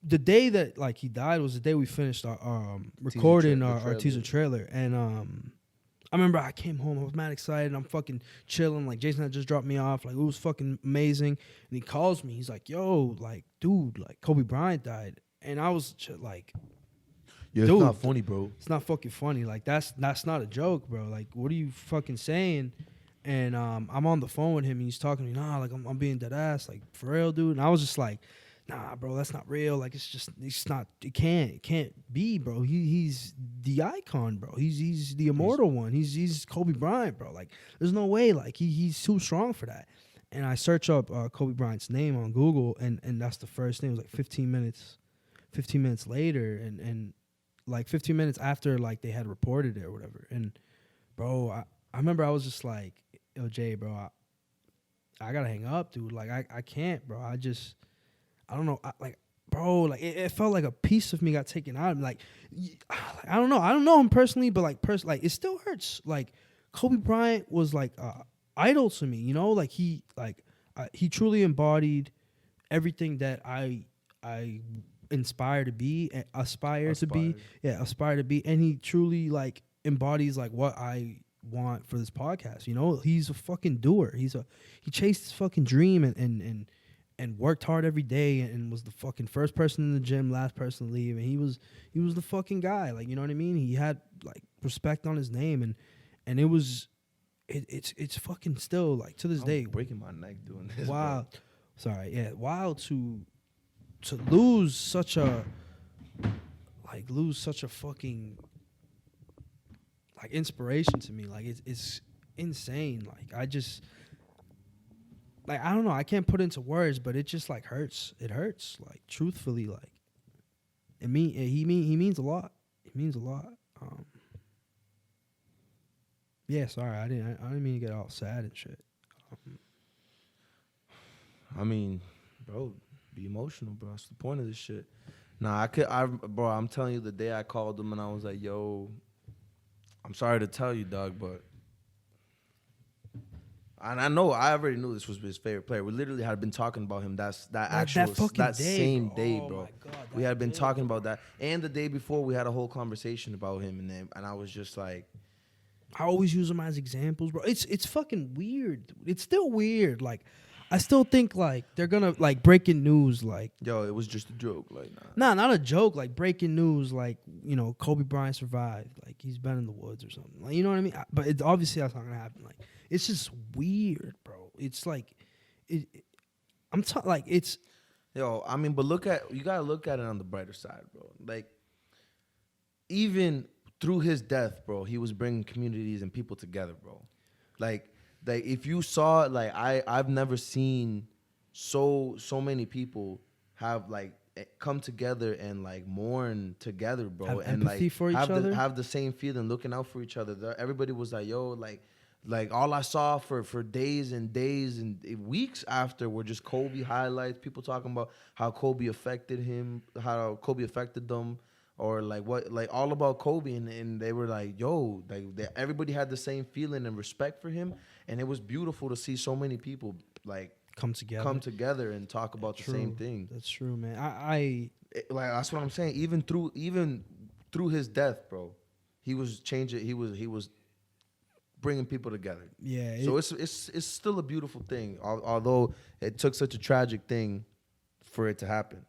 the day that like he died was the day we finished our recording our teaser trailer, and I remember I came home, I was mad excited, I'm fucking chilling, like Jason had just dropped me off, like it was fucking amazing, and he calls me, he's like, yo, like dude, like Kobe Bryant died, and I was like, yeah, dude, it's not funny, bro. It's not fucking funny, like that's not a joke, bro, like what are you fucking saying? And I'm on the phone with him, and he's talking to me, nah, like I'm being dead ass, like for real, dude, and I was just like, nah, bro, that's not real. Like it's not. It can't be, bro. He's the icon, bro. He's the immortal one. He's Kobe Bryant, bro. Like there's no way. Like he's too strong for that. And I search up Kobe Bryant's name on Google, and that's the first name. It was like 15 minutes. 15 minutes later, and like 15 minutes after like they had reported it or whatever. And bro, I remember I was just like, yo, Jay, bro, I gotta hang up, dude. Like I can't, bro. I don't know, bro, like it felt like a piece of me got taken out of me. Like, I don't know him personally, but like like it still hurts. Like Kobe Bryant was like idol to me, you know. Like he truly embodied everything that I aspire to be, aspire to be, and he truly like embodies like what I want for this podcast. You know, he's a fucking doer. He chased his fucking dream and worked hard every day, and was the fucking first person in the gym, last person to leave, and he was the fucking guy. Like, you know what I mean? He had like respect on his name, and it's fucking still like to this day breaking my neck doing this. Wild, sorry, yeah, wild to lose such a fucking like inspiration to me. Like it's insane. Like I just. Like I don't know, I can't put it into words, but it just like hurts. It hurts, like truthfully, like he means a lot. It means a lot. Yeah, sorry, I didn't mean to get all sad and shit. I mean, bro, be emotional, bro. That's the point of this shit. Nah, bro, I'm telling you, the day I called him and I was like, yo, I'm sorry to tell you, dog, but. And I know I already knew this was his favorite player. We literally had been talking about him that same day, bro. God, we had been talking about that, and the day before we had a whole conversation about him, and I was just like, I always use them as examples, bro. It's fucking weird. It's still weird. Like I still think like they're gonna like breaking news, like yo, it was just a joke, like nah, not a joke, like breaking news, like you know Kobe Bryant survived, like he's been in the woods or something, like you know what I mean. But it's obviously that's not gonna happen, like. It's just weird, bro. It's like, like it's. Yo, I mean, but you gotta look at it on the brighter side, bro. Like, even through his death, bro, he was bringing communities and people together, bro. Like if you saw, like I've never seen so many people have like come together and like mourn together, bro, Have and empathy like for each other. have the same feeling, looking out for each other. Everybody was like, yo, like all I saw for days and days and weeks after were just Kobe highlights. People talking about how Kobe affected him, how Kobe affected them, or like what, like all about Kobe, and they were like, yo, like everybody had the same feeling and respect for him, and it was beautiful to see so many people like Come together. come together and talk about the same thing. That's true, man. I Like that's what I'm saying. Even through his death, bro, he was changing. He was bringing people together. yeah. So it's still a beautiful thing, although it took such a tragic thing for it to happen,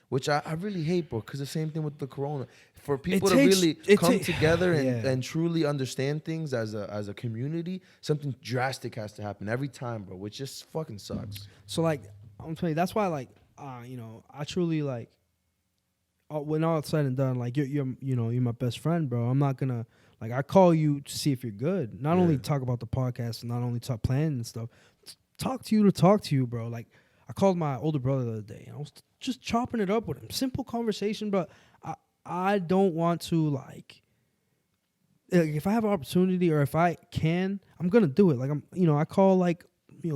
which I really hate, bro. Because the same thing with the corona. For people to really come together and truly understand things as a community, something drastic has to happen every time, bro. Which just fucking sucks. So like I'm telling you, that's why like I truly like when all it's said and done, like you're my best friend, bro. I'm not gonna like I call you to see if you're good. Not only talk about the podcast, and not only talk planning and stuff. Talk to you, bro. Like I called my older brother the other day, and I was just chopping it up with him. Simple conversation, but I don't want to like if I have an opportunity or if I can, I'm gonna do it. Like I call like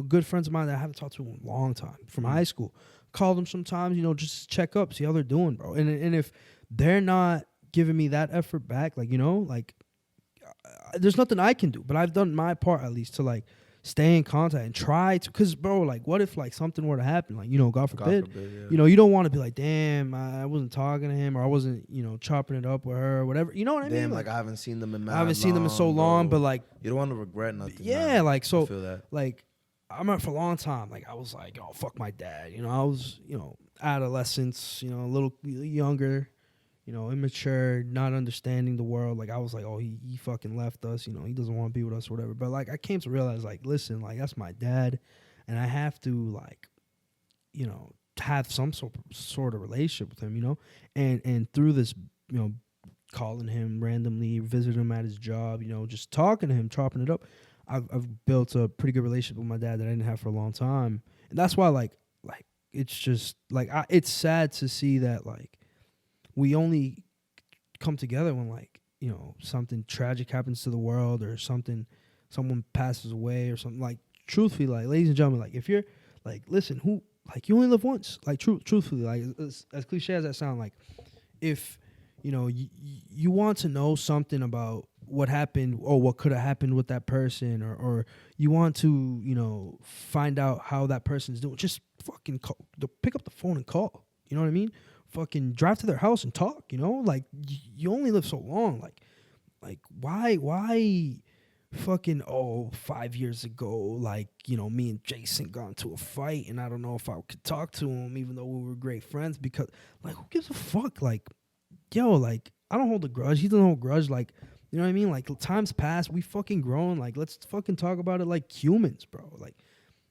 good friends of mine that I haven't talked to in a long time from high school. Call them sometimes, just check up, see how they're doing, bro. And if they're not giving me that effort back, like there's nothing I can do. But I've done my part at least to like stay in contact and try to, cause bro, like what if like something were to happen, like God forbid, you don't want to be like, damn, I wasn't talking to him or I wasn't chopping it up with her or whatever, you know what I mean? Like I haven't seen them in I haven't seen them in so long, but like you don't want to regret nothing. Yeah, man. like so I feel that. like I remember for a long time, like I was like, oh fuck my dad, I was adolescence, a little younger. Immature, not understanding the world. Like I was like, oh, he fucking left us. He doesn't want to be with us or whatever. But like I came to realize, like, listen, like that's my dad, and I have to like, have some sort of relationship with him. And through this, calling him randomly, visiting him at his job, just talking to him, chopping it up. I've built a pretty good relationship with my dad that I didn't have for a long time, and that's why like it's just like it's sad to see that like. We only come together when like something tragic happens to the world or someone passes away or something. Like truthfully, like ladies and gentlemen, like if you're like listen, who like you only live once. Like truthfully, like as cliche as that sound, like if you want to know something about what happened or what could have happened with that person, or you want to find out how that person's doing, just fucking pick up the phone and call. You know what I mean? Fucking drive to their house and talk, like you only live so long. Like why fucking 5 years ago, like, me and Jason got into a fight and I don't know if I could talk to him even though we were great friends, because like who gives a fuck? Like, yo, like I don't hold a grudge. He doesn't hold a grudge. Like, you know what I mean? Like time's passed, we fucking grown. Like let's fucking talk about it like humans, bro. Like,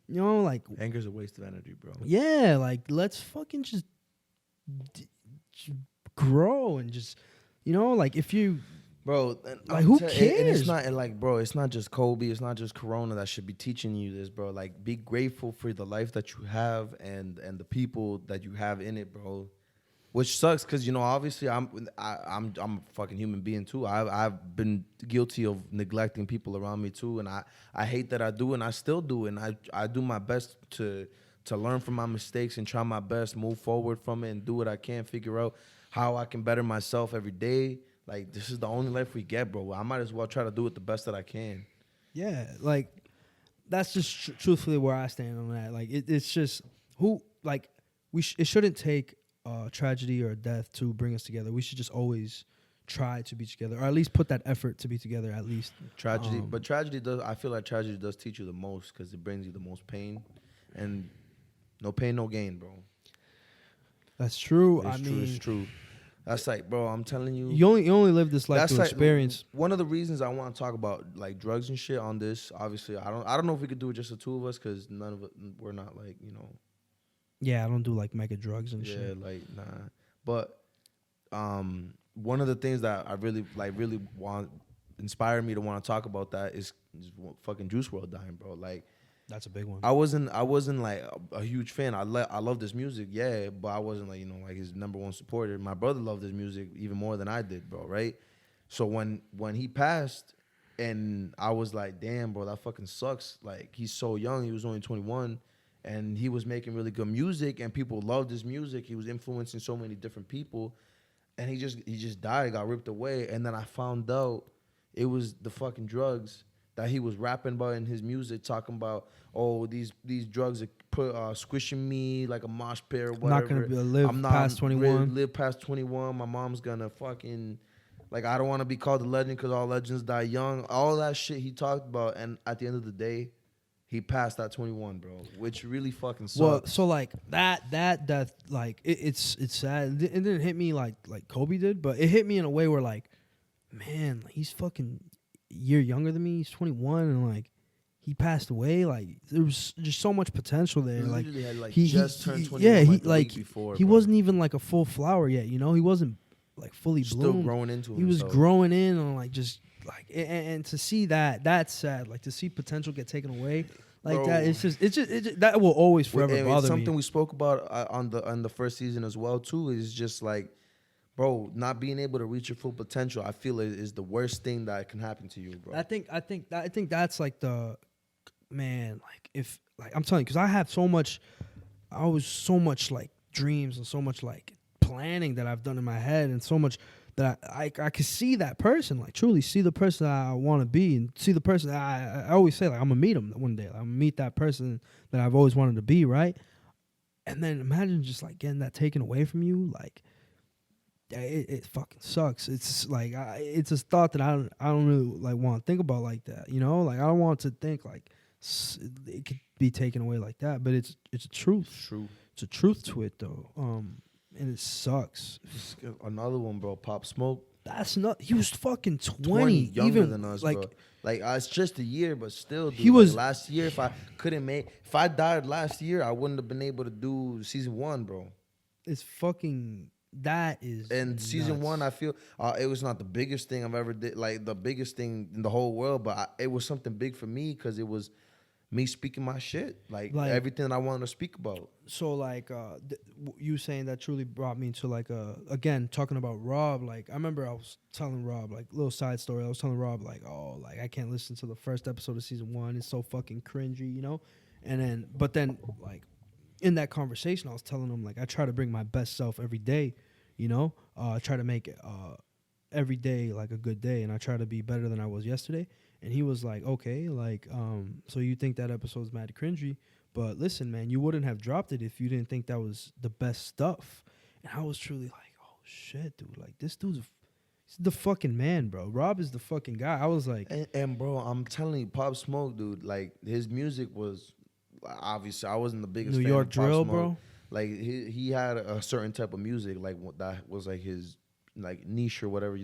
like anger's a waste of energy, bro. Yeah, like let's fucking just grow and just like if you bro like who cares? And it's not like, bro, it's not just Kobe, it's not just Corona that should be teaching you this, bro. Like be grateful for the life that you have and the people that you have in it, bro. Which sucks because obviously I'm a fucking human being too. I've been guilty of neglecting people around me too, and I hate that I do, and I still do, and I do my best to learn from my mistakes and try my best, move forward from it and do what I can, figure out how I can better myself every day. Like, this is the only life we get, bro. I might as well try to do it the best that I can. Yeah, like, that's just truthfully where I stand on that. Like, it's just, it shouldn't take a tragedy or a death to bring us together. We should just always try to be together, or at least put that effort to be together, at least. Tragedy, I feel like tragedy does teach you the most because it brings you the most pain. And no pain, no gain, bro. That's true. It's true. That's like, bro, I'm telling you. You only live this life to experience. One of the reasons I want to talk about like drugs and shit on this, obviously, I don't know if we could do it just the two of us because none of it, we're not like, Yeah, I don't do like mega drugs and shit. Yeah, like nah. But one of the things that I really want inspired me to want to talk about that is fucking Juice WRLD dying, bro. Like, That's a big one. I wasn't like a huge fan. I love this music, yeah, but I wasn't like, like his number one supporter. My brother loved his music even more than I did, bro, right? So when he passed, and I was like, damn, bro, that fucking sucks. Like, he's so young. He was only 21, and he was making really good music, and people loved his music. He was influencing so many different people, and he just died, got ripped away. And then I found out it was the fucking drugs that he was rapping about in his music, talking about, oh, these drugs are squishing me like a mosh pit or whatever. Not gonna live past 21. Live past 21. My mom's gonna fucking, like, I don't want to be called a legend because all legends die young. All that shit he talked about, and at the end of the day, he passed at 21, bro, which really fucking sucks. Well, so like that like it's sad. It didn't hit me like Kobe did, but it hit me in a way where like, man, like, he's fucking a year younger than me. He's 21, and like he passed away. Like there was just so much potential there. He Like literally had, like, he just turned 21 yeah, he like the like week before, he bro. wasn't even like a full flower yet. He wasn't like fully Still bloomed. growing into He was himself. growing in on like just like and to see that's sad. Like to see potential get taken away like Bro. that. It's just that will always forever And bother it's something me. we spoke about on the first season as well too. Is just like, bro, not being able to reach your full potential. I feel is the worst thing that can happen to you, bro. I think that's like the man. Like if like I'm telling you, because I was so much like dreams and so much like planning that I've done in my head, and so much that I could see that person, like truly see the person I want to be, and see the person I always say, like, I'm gonna meet him one day. Like, I'm gonna meet that person that I've always wanted to be, right? And then imagine just like getting that taken away from you, like it fucking sucks. It's like it's a thought that I don't really like want to think about like that, Like I don't want to think like it could be taken away like that, but it's a truth. True. It's a truth to it though. And it sucks. Another one, bro. Pop Smoke. That's not. He was fucking 20 younger even than us, like, bro. Like, it's just a year, but still, dude, He was- like, last year. If I died last year, I wouldn't have been able to do season 1, bro. It's fucking. That is. And season nuts. 1, I feel it was not the biggest thing I've ever did, like the biggest thing in the whole world, but it was something big for me because it was me speaking my shit, like everything that I wanted to speak about. So like you saying that truly brought me to like again talking about Rob. Like I remember I was telling Rob, like, little side story. I was telling Rob like, oh, like I can't listen to the first episode of season 1. It's so fucking cringy, And then like in that conversation, I was telling him like I try to bring my best self every day, I try to make every day like a good day, and I try to be better than I was yesterday. And he was like, okay, like, so you think that episode's mad cringy, but listen, man, you wouldn't have dropped it if you didn't think that was the best stuff. And I was truly like, oh shit, dude, like this dude's he's the fucking man, bro. Rob is the fucking guy. I was like, And bro, I'm telling you, Pop Smoke, dude, like his music was obviously I wasn't the biggest New fan York of Pop drill, Smoke. bro. Like he had a certain type of music, like that was like his like niche or whatever,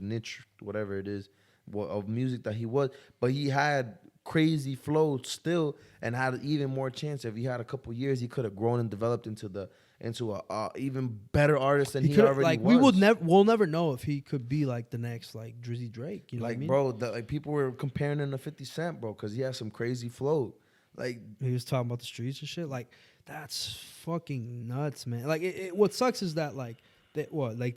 whatever it is, of music that he was. But he had crazy flow still, and had even more chance. If he had a couple years, he could have grown and developed into a even better artist than he already like was. we'll never know if he could be like the next like Drizzy Drake. You know Like, what I mean? bro, like people were comparing him to 50 Cent, bro, because he has some crazy flow. Like, He was talking about the streets and shit. Like, that's fucking nuts, man. Like, what sucks is that like they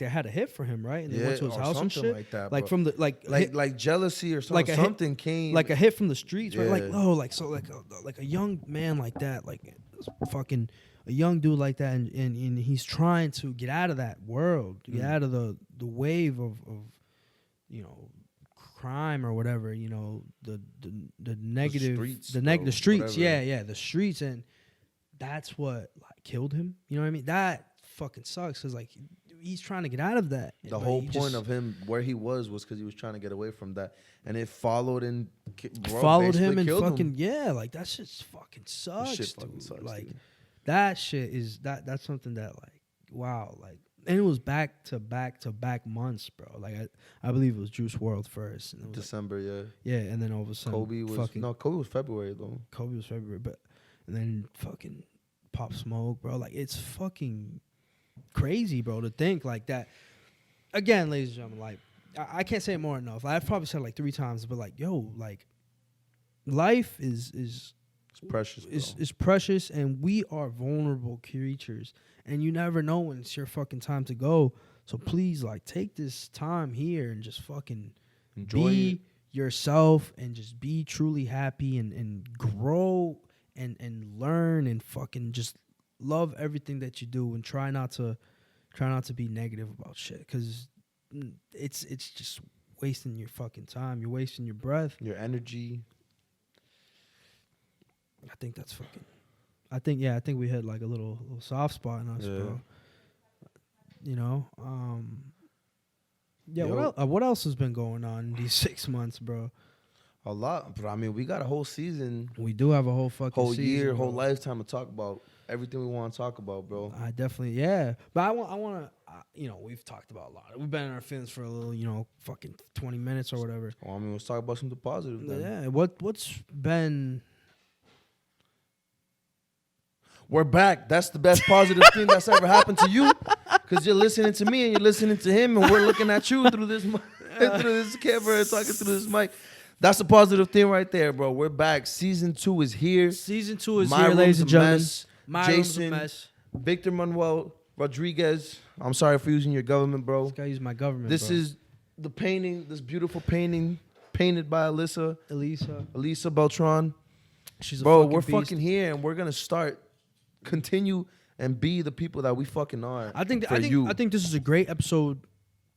had a hit for him, right? And they went to his or house and something shit. like that, Like bro. from the like jealousy or something. like a hit- Something came. like a hit from the streets, right? Like, Yeah. oh, like a young man like that, like fucking a young dude like that, and he's trying to get out of that world, get out of the wave of crime or whatever, the negative streets, the bro, negative streets, whatever. yeah, the streets, and that's what like killed him. You know what I mean? That fucking sucks because like he's trying to get out of that. The but whole he point just of him where he was because he was trying to get away from that, and it followed and followed him basically and killed fucking him. yeah, like that shit fucking sucks. Shit fucking dude. sucks, like dude. that shit is that's something that like wow, like, and it was back to back months, bro. Like I believe it was Juice WRLD first, and it was December, yeah. yeah, and then all of a sudden Kobe was fucking Kobe was February though. Kobe was February, but and then fucking Pop Smoke, bro. Like it's fucking crazy, bro, to think like that. Again, ladies and gentlemen, like I can't say it more enough. I've probably said it like 3 times, but like yo, like life is It's precious, bro. It's precious, and we are vulnerable creatures, and you never know when it's your fucking time to go. So please, like, take this time here and just fucking Enjoy be it. yourself and just be truly happy and grow and learn and fucking just love everything that you do, and try not to be negative about shit, because it's just wasting your fucking time. You're wasting your breath. Your energy. I think that's fucking. I think we hit like a little soft spot in us, bro. You know, yeah. Yo. What else has been going on in these 6 months, bro? A lot, but I mean, we got a whole season, We do have a whole fucking whole season, year, bro. whole lifetime to talk about everything we want to talk about, bro. I definitely, yeah. But I want to, you know, we've talked about a lot. We've been in our feelings for a little, you know, fucking 20 minutes or whatever. Well, I mean, let's talk about something positive then. Yeah. What's been? We're back. That's the best positive thing that's ever happened to you, because you're listening to me and you're listening to him, and we're looking at you through this through this camera and talking through this mic. That's a positive thing right there, bro. We're back. Season 2 is here. Season 2 is My here, room's ladies a and gentlemen. mess. My room's a Jason, mess. Victor Manuel Rodriguez. I'm sorry for using your government, bro. This guy used my government. This bro. is the painting, this beautiful painting painted by Elisa Beltran. She's a Bro, fucking we're beast. fucking here, and we're gonna continue and be the people that we fucking are. I think you. I think this is a great episode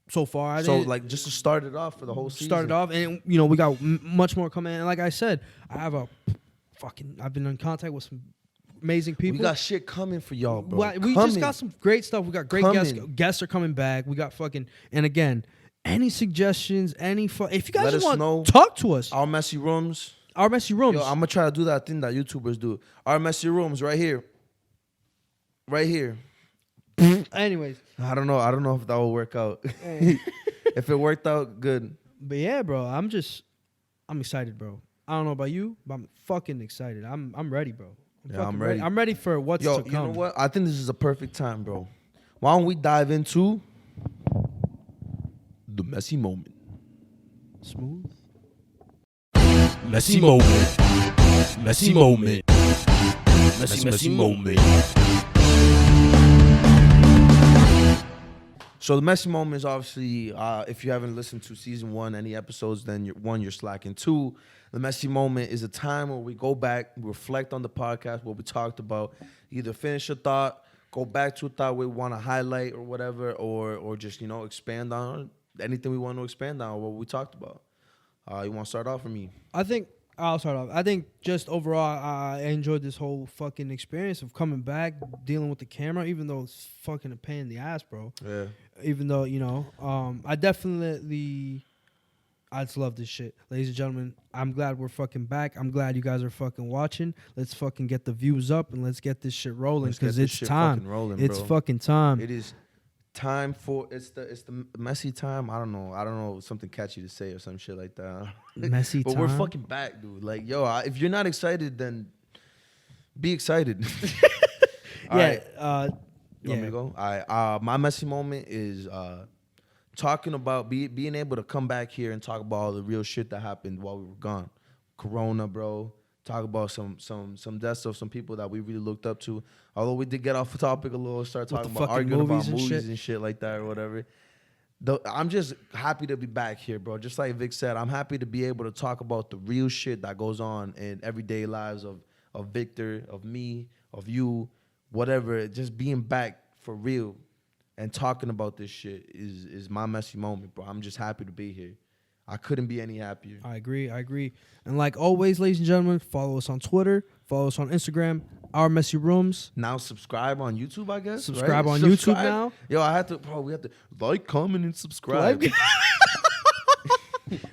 so far. So like just to start it off for the whole season. Started off, and you know we got much more coming. And like I said, I've been in contact with some amazing people. We got shit coming for y'all, bro. We just got some great stuff. We got great guests. Coming. Guests are coming back. We got fucking, and again, any suggestions, if you guys Let just us want, know. talk to us. Our messy rooms. Our messy rooms. Yo, I'm gonna try to do that thing that YouTubers do. Our messy rooms right here. Right here. Anyways, I don't know if that will work out. eh, If it worked out, good. but yeah, bro, I'm excited, bro. I don't know about you, but I'm fucking excited. I'm ready, bro. Yeah, I'm fucking ready. I'm ready for what's Yo, to come. you know what? I think this is a perfect time, bro. Why don't we dive into the messy moment? Smooth. Messy moment. Messy moment. Messy moment. So the messy moment is obviously, if you haven't listened to season 1, any episodes, then you're slacking. 2, the messy moment is a time where we go back, reflect on the podcast, what we talked about, either finish a thought, go back to a thought we want to highlight or whatever, or just, you know, expand on anything we want to expand on, what we talked about. You want to start off for me? I think I'll start off. I think just overall, I enjoyed this whole fucking experience of coming back, dealing with the camera, even though it's fucking a pain in the ass, bro. Yeah. Even though, you know, I just love this shit. Ladies and gentlemen, I'm glad we're fucking back. I'm glad you guys are fucking watching. Let's fucking get the views up and let's get this shit rolling, because it's time. It's fucking time. It is time for it's the messy time. I don't know something catchy to say or some shit like that. Messy but time. we're fucking back, dude. Like, yo, if you're not excited, then be excited. All right. You want me to go? All right. My messy moment is talking about being able to come back here and talk about all the real shit that happened while we were gone. Corona, bro. Talk about some deaths of some people that we really looked up to. Although we did get off the topic a little, start talking about arguing about movies and shit like that or whatever. I'm just happy to be back here, bro. Just like Vic said, I'm happy to be able to talk about the real shit that goes on in everyday lives of Victor, of me, of you, whatever. Just being back for real and talking about this shit is my messy moment, bro. I'm just happy to be here. I couldn't be any happier. I agree. And like always, ladies and gentlemen, follow us on Twitter, follow us on Instagram, Our Messy Rooms. Now subscribe on YouTube, I guess. Subscribe right? on YouTube now. Yo, we have to like, comment, and subscribe.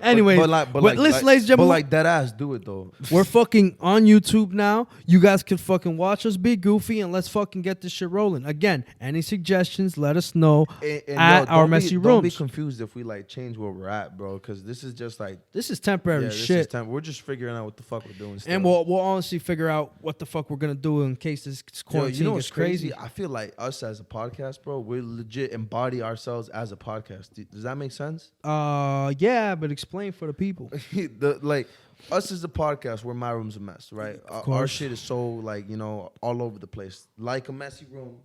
Anyway, listen, ladies and gentlemen, but like dead ass, do it though. we're fucking on YouTube now. You guys can fucking watch us be goofy, and let's fucking get this shit rolling. Again, any suggestions, let us know at Our Messy Rooms. Don't be confused if we like change where we're at, bro, because this is just like This is temporary shit. We're just figuring out what the fuck we're doing. Still. And we'll honestly figure out what the fuck we're gonna do in case this quarantine you know gets what's crazy. I feel like us as a podcast, bro, we legit embody ourselves as a podcast. Does that make sense? Yeah, but but explain for the people. Like us as a podcast, we're My Room's a Mess, right? Our course. shit is so like, you know, all over the place. Like a messy room,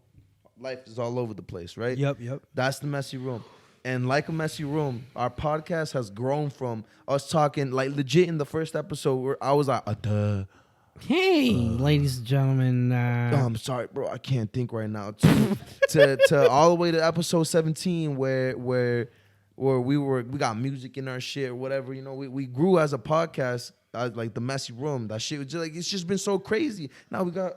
life is all over the place, right? Yep. That's the messy room. And like a messy room, our podcast has grown from us talking like legit in the first episode where I was like, duh. Hey, ladies and gentlemen. Oh, I'm sorry, bro. I can't think right now. To all the way to episode 17 where we got music in our shit or whatever. You know, we grew as a podcast, like the messy room. That shit was just like, it's just been so crazy. Now we got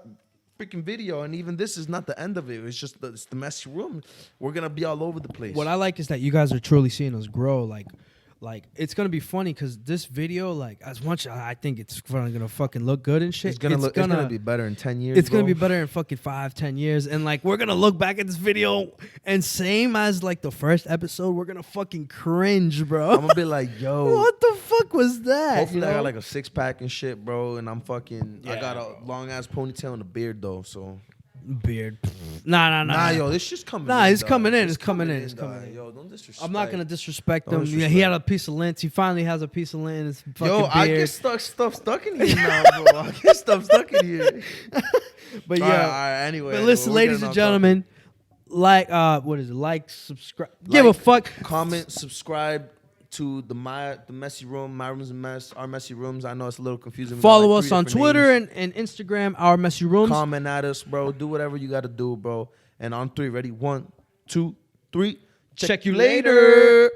freaking video, and even this is not the end of it. It's just it's the messy room. We're gonna be all over the place. What I like is that you guys are truly seeing us grow. Like it's gonna be funny because this video, like as much as I think it's gonna fucking look good and shit, it's gonna be better in 10 years. It's gonna bro. be better in fucking 5-10 years, and like we're gonna look back at this video and same as like the first episode, we're gonna fucking cringe, bro. I'm gonna be like, yo, what the fuck was that? hopefully you I know? got like a 6-pack and shit, bro. And I'm fucking. I Yeah, got a long ass ponytail and a beard though. So beard. Nah, yo, this shit's coming. Nah, in, it's dog. coming in. It's It's coming in. dog. It's coming in. Yo, don't disrespect. I'm not gonna disrespect Don't him. Yeah, disrespect. he had a piece of lint. He finally has a piece of lint in his fucking Yo, beard. I get stuff stuck in here now, bro. I get stuff stuck in here. But yeah. All right, anyway. But listen, we're ladies getting and off gentlemen, like what is it? Like, subscribe. Give a fuck. topic. Comment, subscribe to the messy room. My room's a mess. Our messy rooms. I know it's a little confusing. We got, Follow like, us 3 on different Twitter names. and Instagram, Our Messy Rooms. Comment at us, bro. Do whatever you gotta do, bro. And on 3, ready? 1, 2, 3. Check you later.